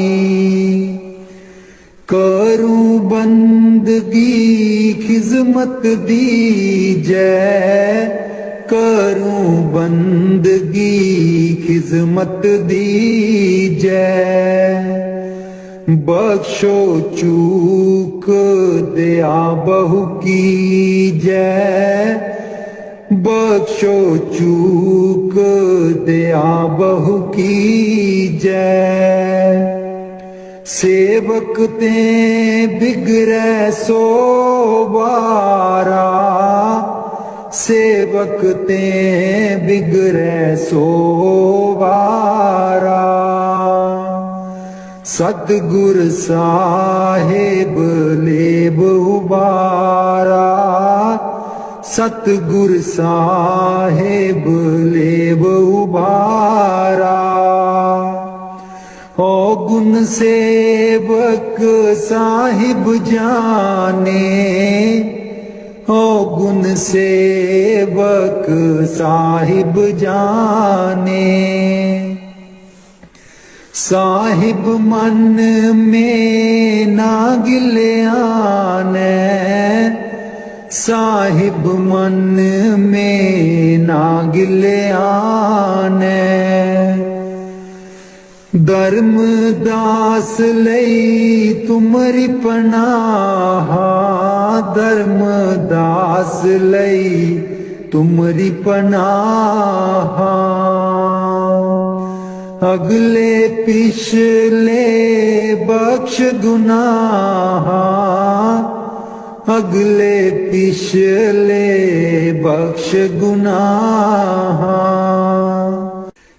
करूं बंदगी खिजमत दीजै, करूं बंदगी खिजमत दीजै। बख्शो चूक दया बहु कीजै, बख्शो चूक दया बहु कीजै। सेवक ते बिगड़ै सो बारा, सेवक ते बिगड़ै सो बारा। सतगुर साहेब लेब उबारा, सतगुर साहेब लेब उबारा। ओ गुण सेवक साहिब जाने, ओ गुण गुण सेवक साहिब जाने। साहिब मन में ना गिल्याने, साहिब मन में ना गिल्याने। धर्म दास लई तुमरी पनाह, धर्म दास लई तुमरी पनाह। अगले पिछले बख्श गुनाह, अगले पिछले बख्श गुनाह।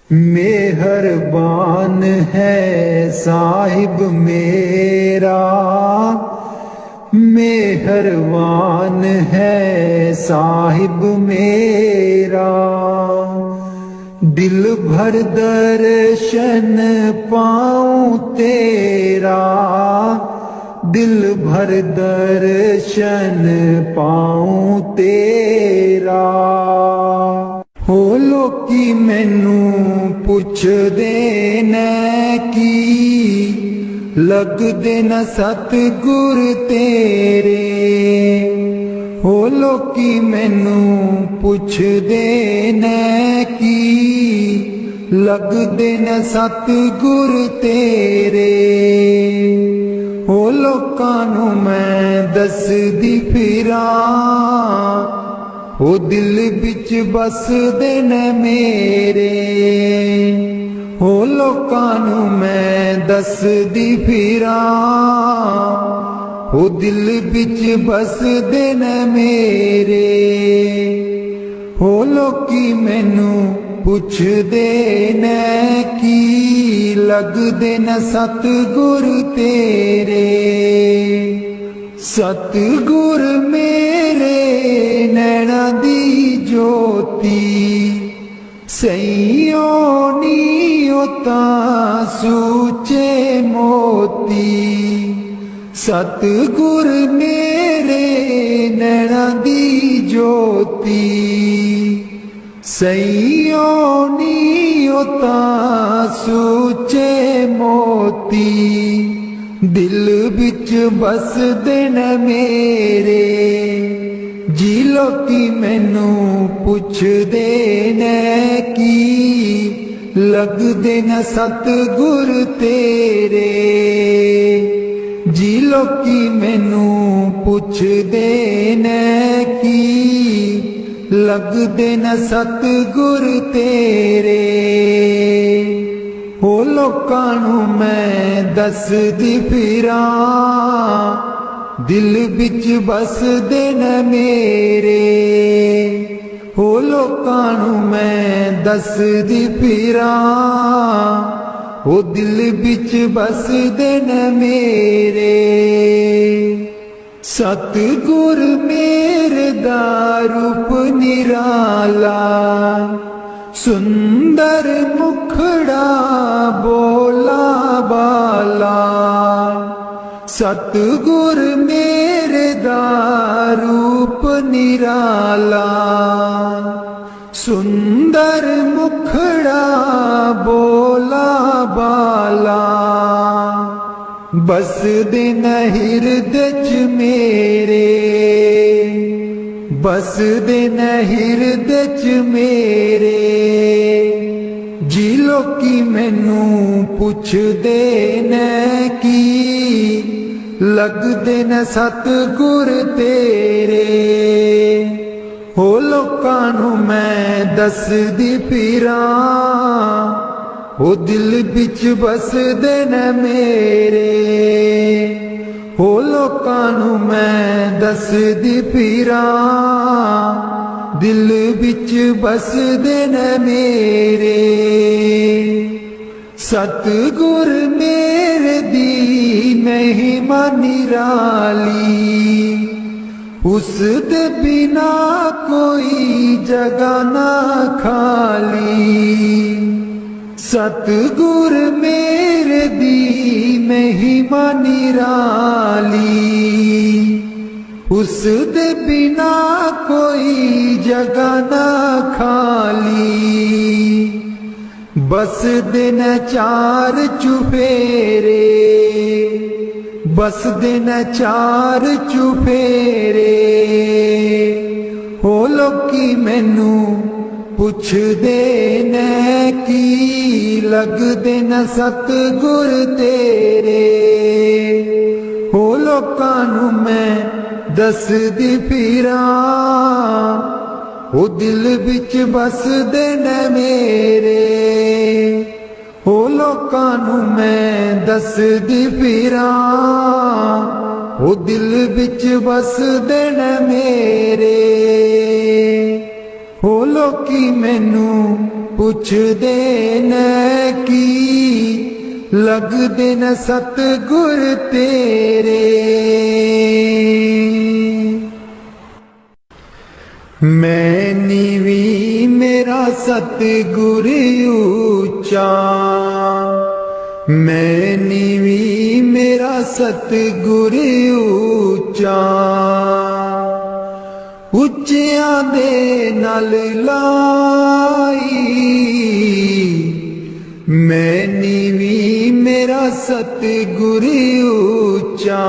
मेहरबान है साहिब मेरा, मेहरबान है साहिब मेरा। दिल भर दर्शन पाऊं तेरा, दिल भर दर्शन पाऊं तेरा। हो लोकी मैनू पुछदे ने की, लगदे न सतगुर तेरे। हो लोकी मैनू पुछदे ने की, लगदे न सतगुर तेरे। हो लोकां नू मैं दसदी फिरां, हो दिल बिच बसदे ने मेरे। हो लोकां नू मैं दसदी फिरां, हो दिल बिच बसदे ने मेरे। हो लोकी मैनू पुछदे ने की, लगदे न सतगुर तेरे। सतगुर मेरे नैना दी ज्योति, सईयों नीओ तां सूचे मोती। सतगुर मेरे नैना दी ज्योति, सईयों नीओ तां सूचे मोती। दिल बिच बसदे न मेरे, जी लोकी मैनू पुछदे ने की, लगदे न सतगुर तेरे। जी लोकी मैनू पुछदे ने की, लगदे न सतगुर तेरे। हो लोकां नू मैं दसदी फिरां, दिल बिच बसदे न मेरे। हो लोकां नू मैं दसदी फिरां, हो दिल बिच बसदे न मेरे। सतगुर मेरे दा रूप निराला, सुंदर मुखड़ा बोला बाला। सतगुर मेरे दा रूप निराला, सुंदर मुखड़ा बोला बाला। बसदे न हिरदे च मेरे, बसदे न हिरदे च मेरे। जी लोकी मैनू पुछदे ने की, लगदे न सतगुर तेरे। हो लोकां नू मैं दसदी फिरां, हो दिल बिच बसदे न मेरे। हो लोकां नू मैं दसदी फिरां, दिल बिच बसदे न मेरे। सतगुर मेरे दी महिमा निराली, उस दे बिना कोई जगह ना खाली। सतगुर मेरे दी महिमा निराली, उस दे बिना कोई जगह ना खाली, बस दिन चार चुफेरे, बस दिन चार चुफेरे। हो लोकी मैनू पुछदे ने की लगदे न सतगुर तेरे। हो लोकां नू मैं दसदी फिरां, ओ दिल विच बसदे ने मेरे। हो लोकां नू मैं दसदी फिरां, ओ दिल विच बसदे ने मेरे। हो लोकी मैनू पुछदे ने की लगदे न सतगुर तेरे। मैं नीवी मेरा सतगुर ऊंचा, मैं नीवी मेरा सतगुर ऊंचा। उच्चियां दे नाल लाई, मैं नीवी मेरा सतगुर ऊंचा।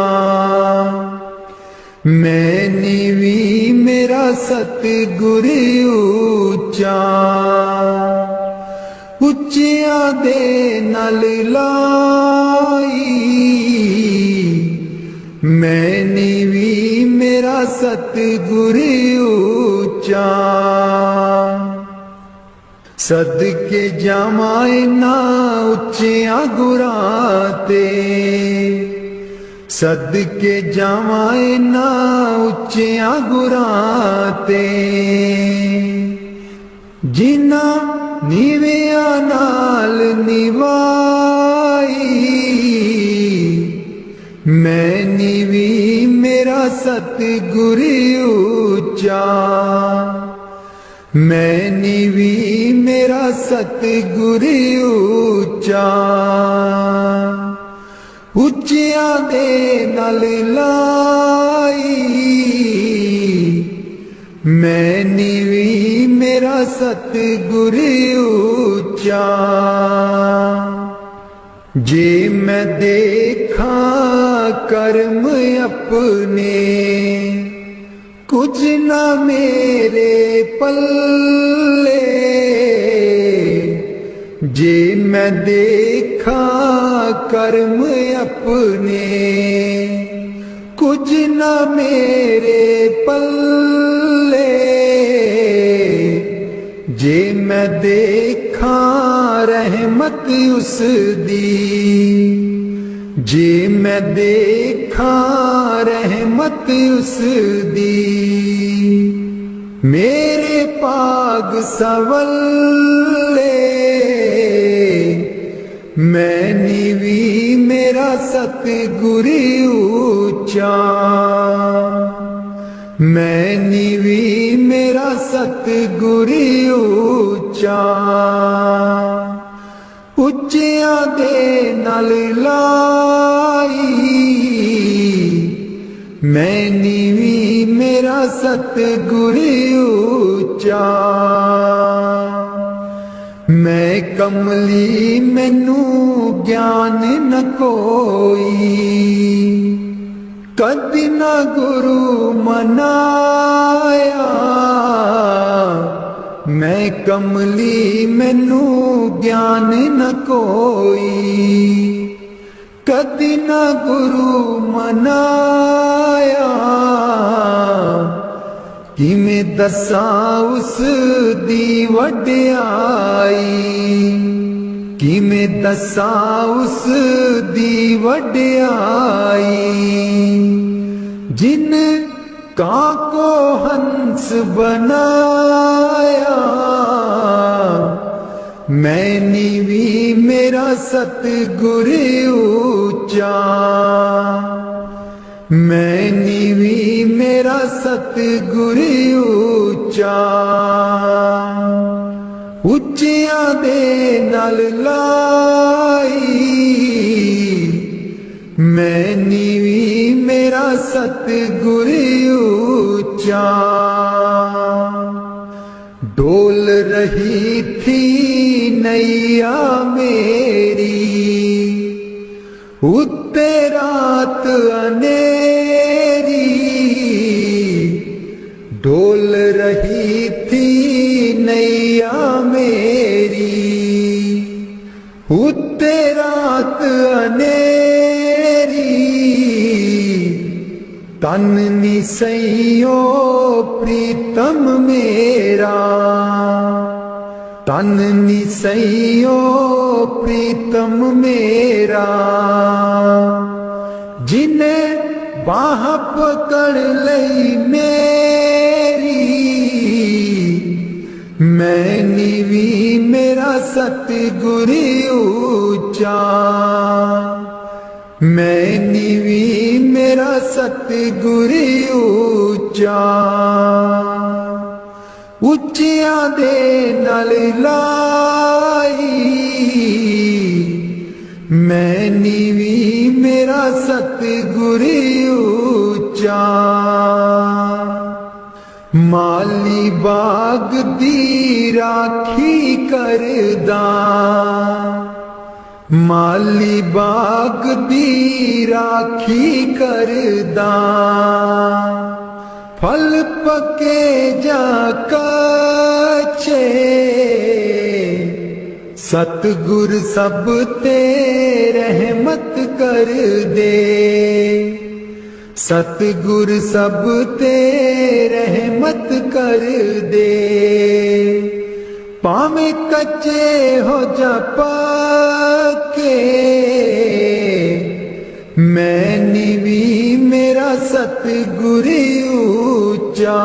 मैं नीवी मेरा सतगुर ऊंचा। उच्चियां दे नाल लाई, मैं नीवी मेरा सतगुर ऊंचा। सदके जावां इन्हां उच्चियां गुरां ते, सदके जावां इन्हां उच्चियां गुरां ते। जिन्हां नीवियां नाल निवाई, मैं नीवी मेरा सतगुर ऊंचा। मैं नीवी मेरा सतगुर ऊंचा। उच्चियां दे नाल लाई, मैं नीवी मेरा सतगुर ऊंचा। जे मैं देखा कर्म अपने, कुछ ना मेरे पल्ले। जे मैं देखा कर्म अपने, कुछ ना मेरे पल्ले। जे मैं देखा रहमत उस दी, जे मैं देखा रहमत उस दी। मेरे पाग सवल्ले, मैं नीवी मेरा सतगुर ऊंचा। मैं नीवी मेरा सतगुर ऊंचा। उच्चियां दे नाल लाई, मैं नीवी मेरा सतगुर ऊंचा। मैं कमली मैनू ज्ञान न कोई, कदी ना गुरु मनाया। मैं कमली मैनू ज्ञान न कोई, कदी ना गुरु मनाया। किवें दसां उस दी वड्याई, किवें दसां उस दी वड्याई। जिन कां को हंस बनाया, मैं नीवी मेरा सतगुर ऊंचा। मैं नीवी मेरा सतगुर ऊंचा। उच्चियां दे नाल लाई, मैं नीवी मेरा मेरा सतगुर ऊंचा। डोल रही थी नैया मेरी, उत्ते रात अनेरी। डोल रही थी नैया मेरी, उत्ते रात अनेरी। तन निसैयो प्रीतम मेरा, तन निसैयो प्रीतम मेरा। जिन्हें बाह पकड़ लई मेरी, मैं नीवी मेरा सतगुर ऊंचा। मैं नीवी मेरा सतगुर ऊंचा। उच्चिया दे नल लाई, मैं नीवी मेरा सतगुर ऊंचा। माली बाग दी राखी करदा, माली बाग दी राखी करदा। फल पके जा कच्चे, सतगुर सब ते रहमत कर दे। सतगुर सब ते रहमत कर दे। पावे कच्चे हो जा पक्के, मैं नीवी मेरा सतगुर ऊंचा।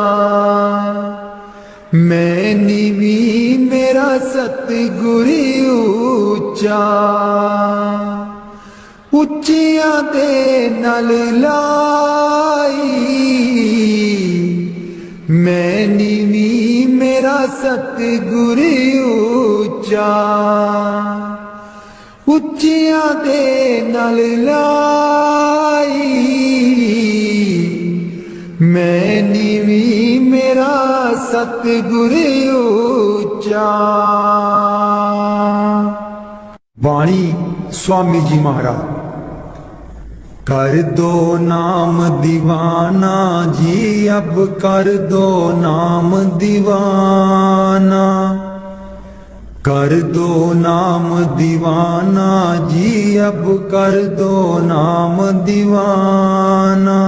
मैं नीवी मेरा सतगुर ऊंचा। उच्चिया दे नल लाई, मैं नीवी मेरा सतगुर ऊंचा। उच्चिया दे नल लाई, मैं नीवी मेरा सतगुर ऊंचा। वाणी स्वामी जी महाराज। कर दो नाम दीवाना जी, अब कर दो नाम दीवाना। कर दो नाम दीवाना जी, अब कर दो नाम दीवाना।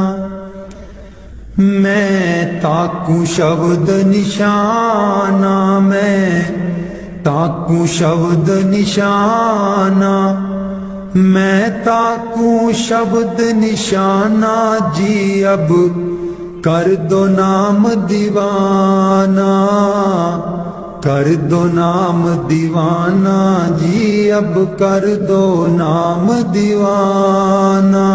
मैं ताकू शब्द निशाना, मैं ताकू शब्द निशाना। मैं ताकू शब्द निशाना जी, अब कर दो नाम दीवाना। कर दो नाम दीवाना जी, अब कर दो नाम दीवाना।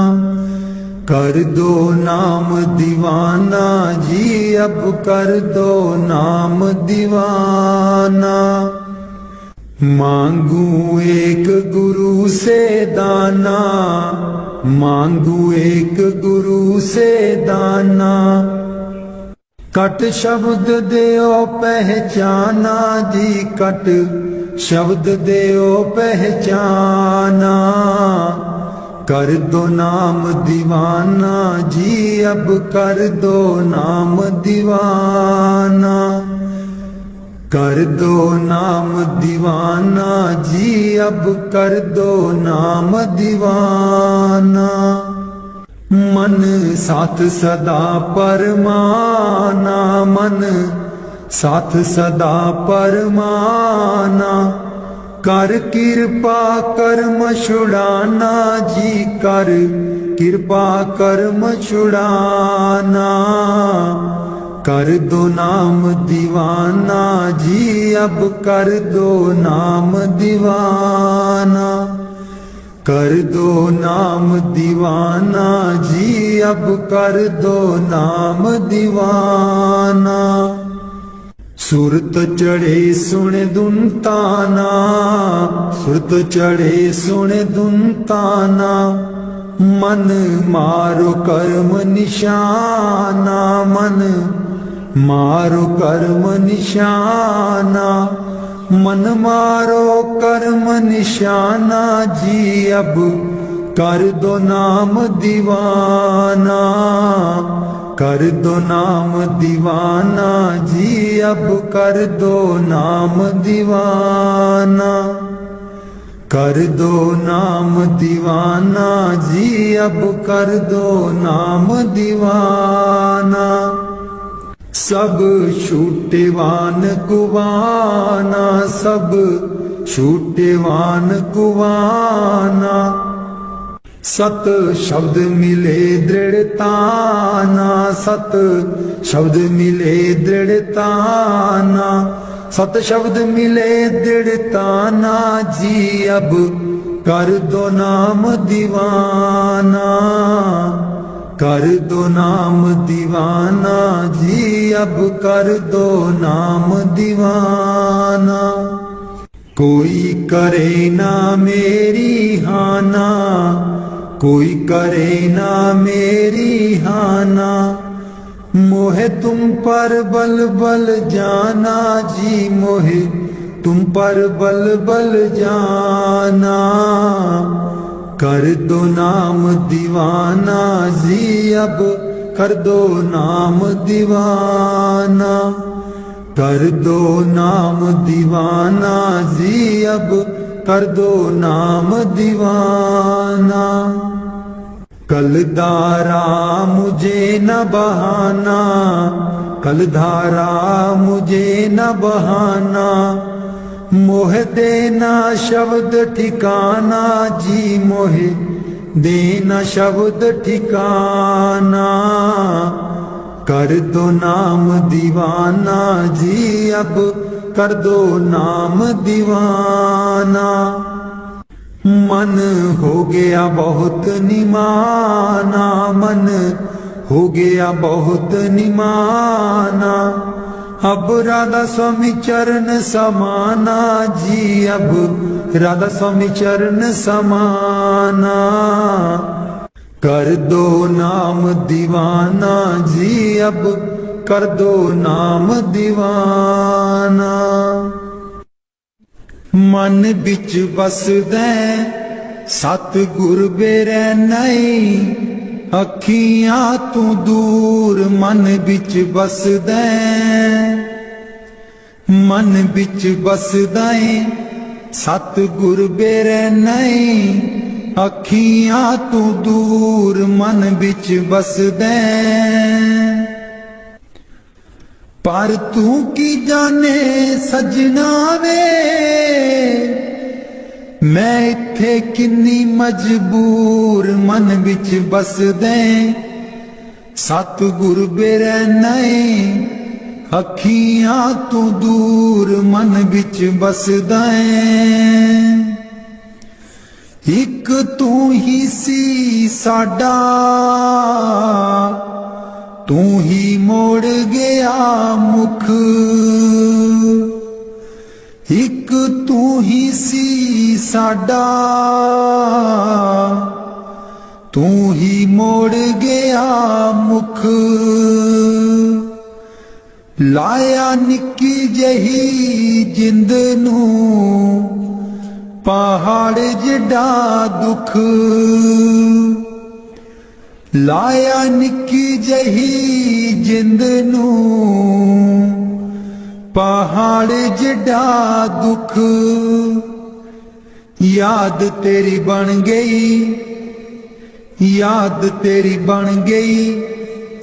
कर दो नाम दीवाना जी, अब कर दो नाम दीवाना। मांगू एक गुरु से दाना, मांगू एक गुरु से दाना। कट शब्द देओ पहचाना जी, कट शब्द देओ पहचाना। कर दो नाम दीवाना जी, अब कर दो नाम दीवाना। कर दो नाम दीवाना जी, अब कर दो नाम दीवाना। मन साथ सदा परमाना, मन साथ सदा परमाना। कर कृपा कर्म छुड़ाना जी, कर कृपा कर्म छुड़ाना। कर दो नाम दीवाना जी, अब कर दो नाम दीवाना। कर दो नाम दीवाना जी, अब कर दो नाम दीवाना। सुरत चढ़े सुन दुनताना, सुरत चढ़े सुन दुनताना। मन मारो कर्म निशाना, मन मारो कर्म निशाना, मन मारो कर्म निशाना जी अब कर दो नाम दीवाना, कर दो नाम दीवाना जी अब कर दो नाम दीवाना, कर दो नाम दीवाना जी अब कर दो नाम दीवाना। सब छूटेवान कुवाना, सब छूटेवान कुवाना, सत शब्द मिले दृढ़ताना, सत शब्द मिले दृढ़ताना, सत शब्द मिले दृढ़ताना जी अब कर दो नाम दीवाना, कर दो नाम दीवाना जी अब कर दो नाम दीवाना। कोई करे ना मेरी हाना, कोई करे ना मेरी हाना, मोहे तुम पर बल बल जाना जी, मोहे तुम पर बल बल जाना, कर दो नाम दीवाना जी अब कर दो नाम दीवाना, कर दो नाम दीवाना जी अब कर दो नाम दीवाना। कल धारा मुझे न बहाना, कल धारा मुझे न बहाना, मोह देना शब्द ठिकाना जी, मोह देना शब्द ठिकाना, कर दो नाम दीवाना जी अब कर दो नाम दीवाना। मन हो गया बहुत निमाना, मन हो गया बहुत निमाना, अब राधा स्वामी चरण समाना जी, अब राधा स्वामी चरण समाना, कर दो नाम दीवाना जी अब कर दो नाम दीवाना। मन बिच बसदै सतगुर बेरै नहीं, अखियां तू दूर मन बिच बसदै, मन बिच बसदा सतगुर बेरै नहीं, अखियां तू दूर मन बिच बसदै, पर तू की जाने सजना वे, मैं इत्थे किन्नी मजबूर मन बिच बसदे, सतगुर बेरै नहीं, अखियां तू दूर मन बिच बसदा है। एक तू ही सी साडा, तू ही मोड़ गया मुख, एक तू ही सी साडा, तू ही मोड़ गया मुख, लाया निक्की जही जिंद नू पहाड़ जिड्डा दुख, लाया निक्की जही जिंद नू पहाड़ जिड्डा दुख, याद तेरी बन गई, याद तेरी बन गई,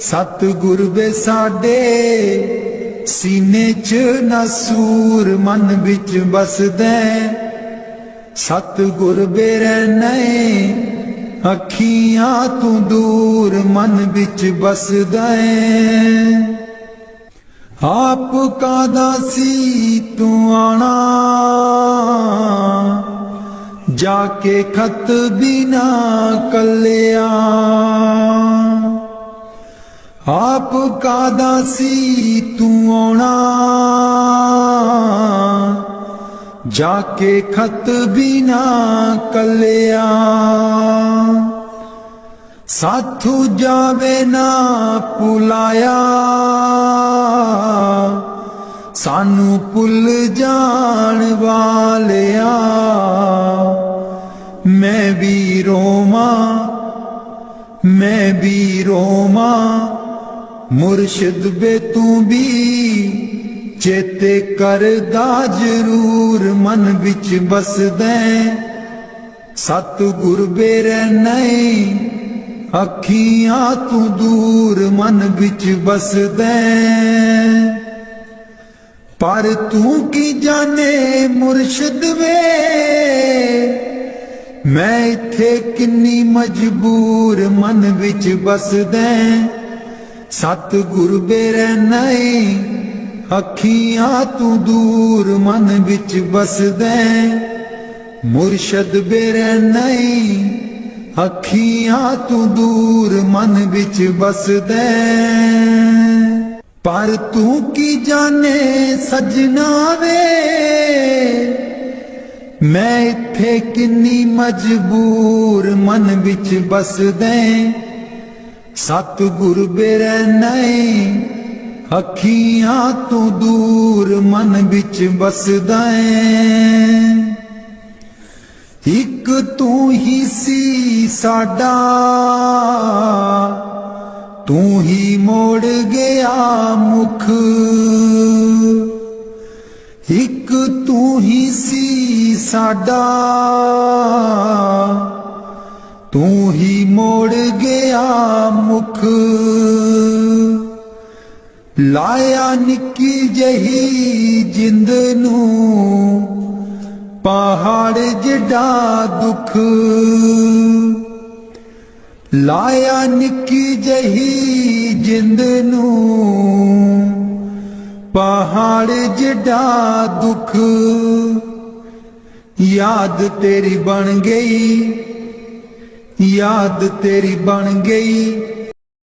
सतगुर वे साडे सीने च नसूर मन बिच बसदे, सतगुर बेरै नहीं, अखियां तू दूर मन बिच बसदा है। आप कादा सी तू आना, जाके खत बिना कलिया, आप कादा सी तू आना, जाके खत बिना कलिया, साथू जावे ना भुलाया, सानू भुल जान वालिया। मैं भी रोमा मुर्शिद बे तू भी चेते करदा जरूर मन विच बसदे। सतगुर बेरे नहीं अखियां तू दूर मन विच बसदे। पर तू की जाने मुर्शिद वे मैं इत्थे किन्नी मजबूर मन विच बसदे। सतगुर बेरे नहीं अखियां तू दूर मन विच बसदे। मुर्शद बेरे नहीं अखियां तू दूर मन विच बसदे। पर तू की जाने सजना वे मैं इत्थे किन्नी मजबूर मन विच बसदे। सतगुर बेरे नहीं अखियां तू दूर मन विच बसदे। एक तू ही सी साडा तू ही मोड़ गया मुख। एक तू ही सी साडा तू ही मोड़ गया मुख। लाया निक्की जही जिंद नू पहाड़ जिडा दुख। लाया निक्की जही जिंद नू पहाड़ जिडा दुख। याद तेरी बन गई, याद तेरी बन गई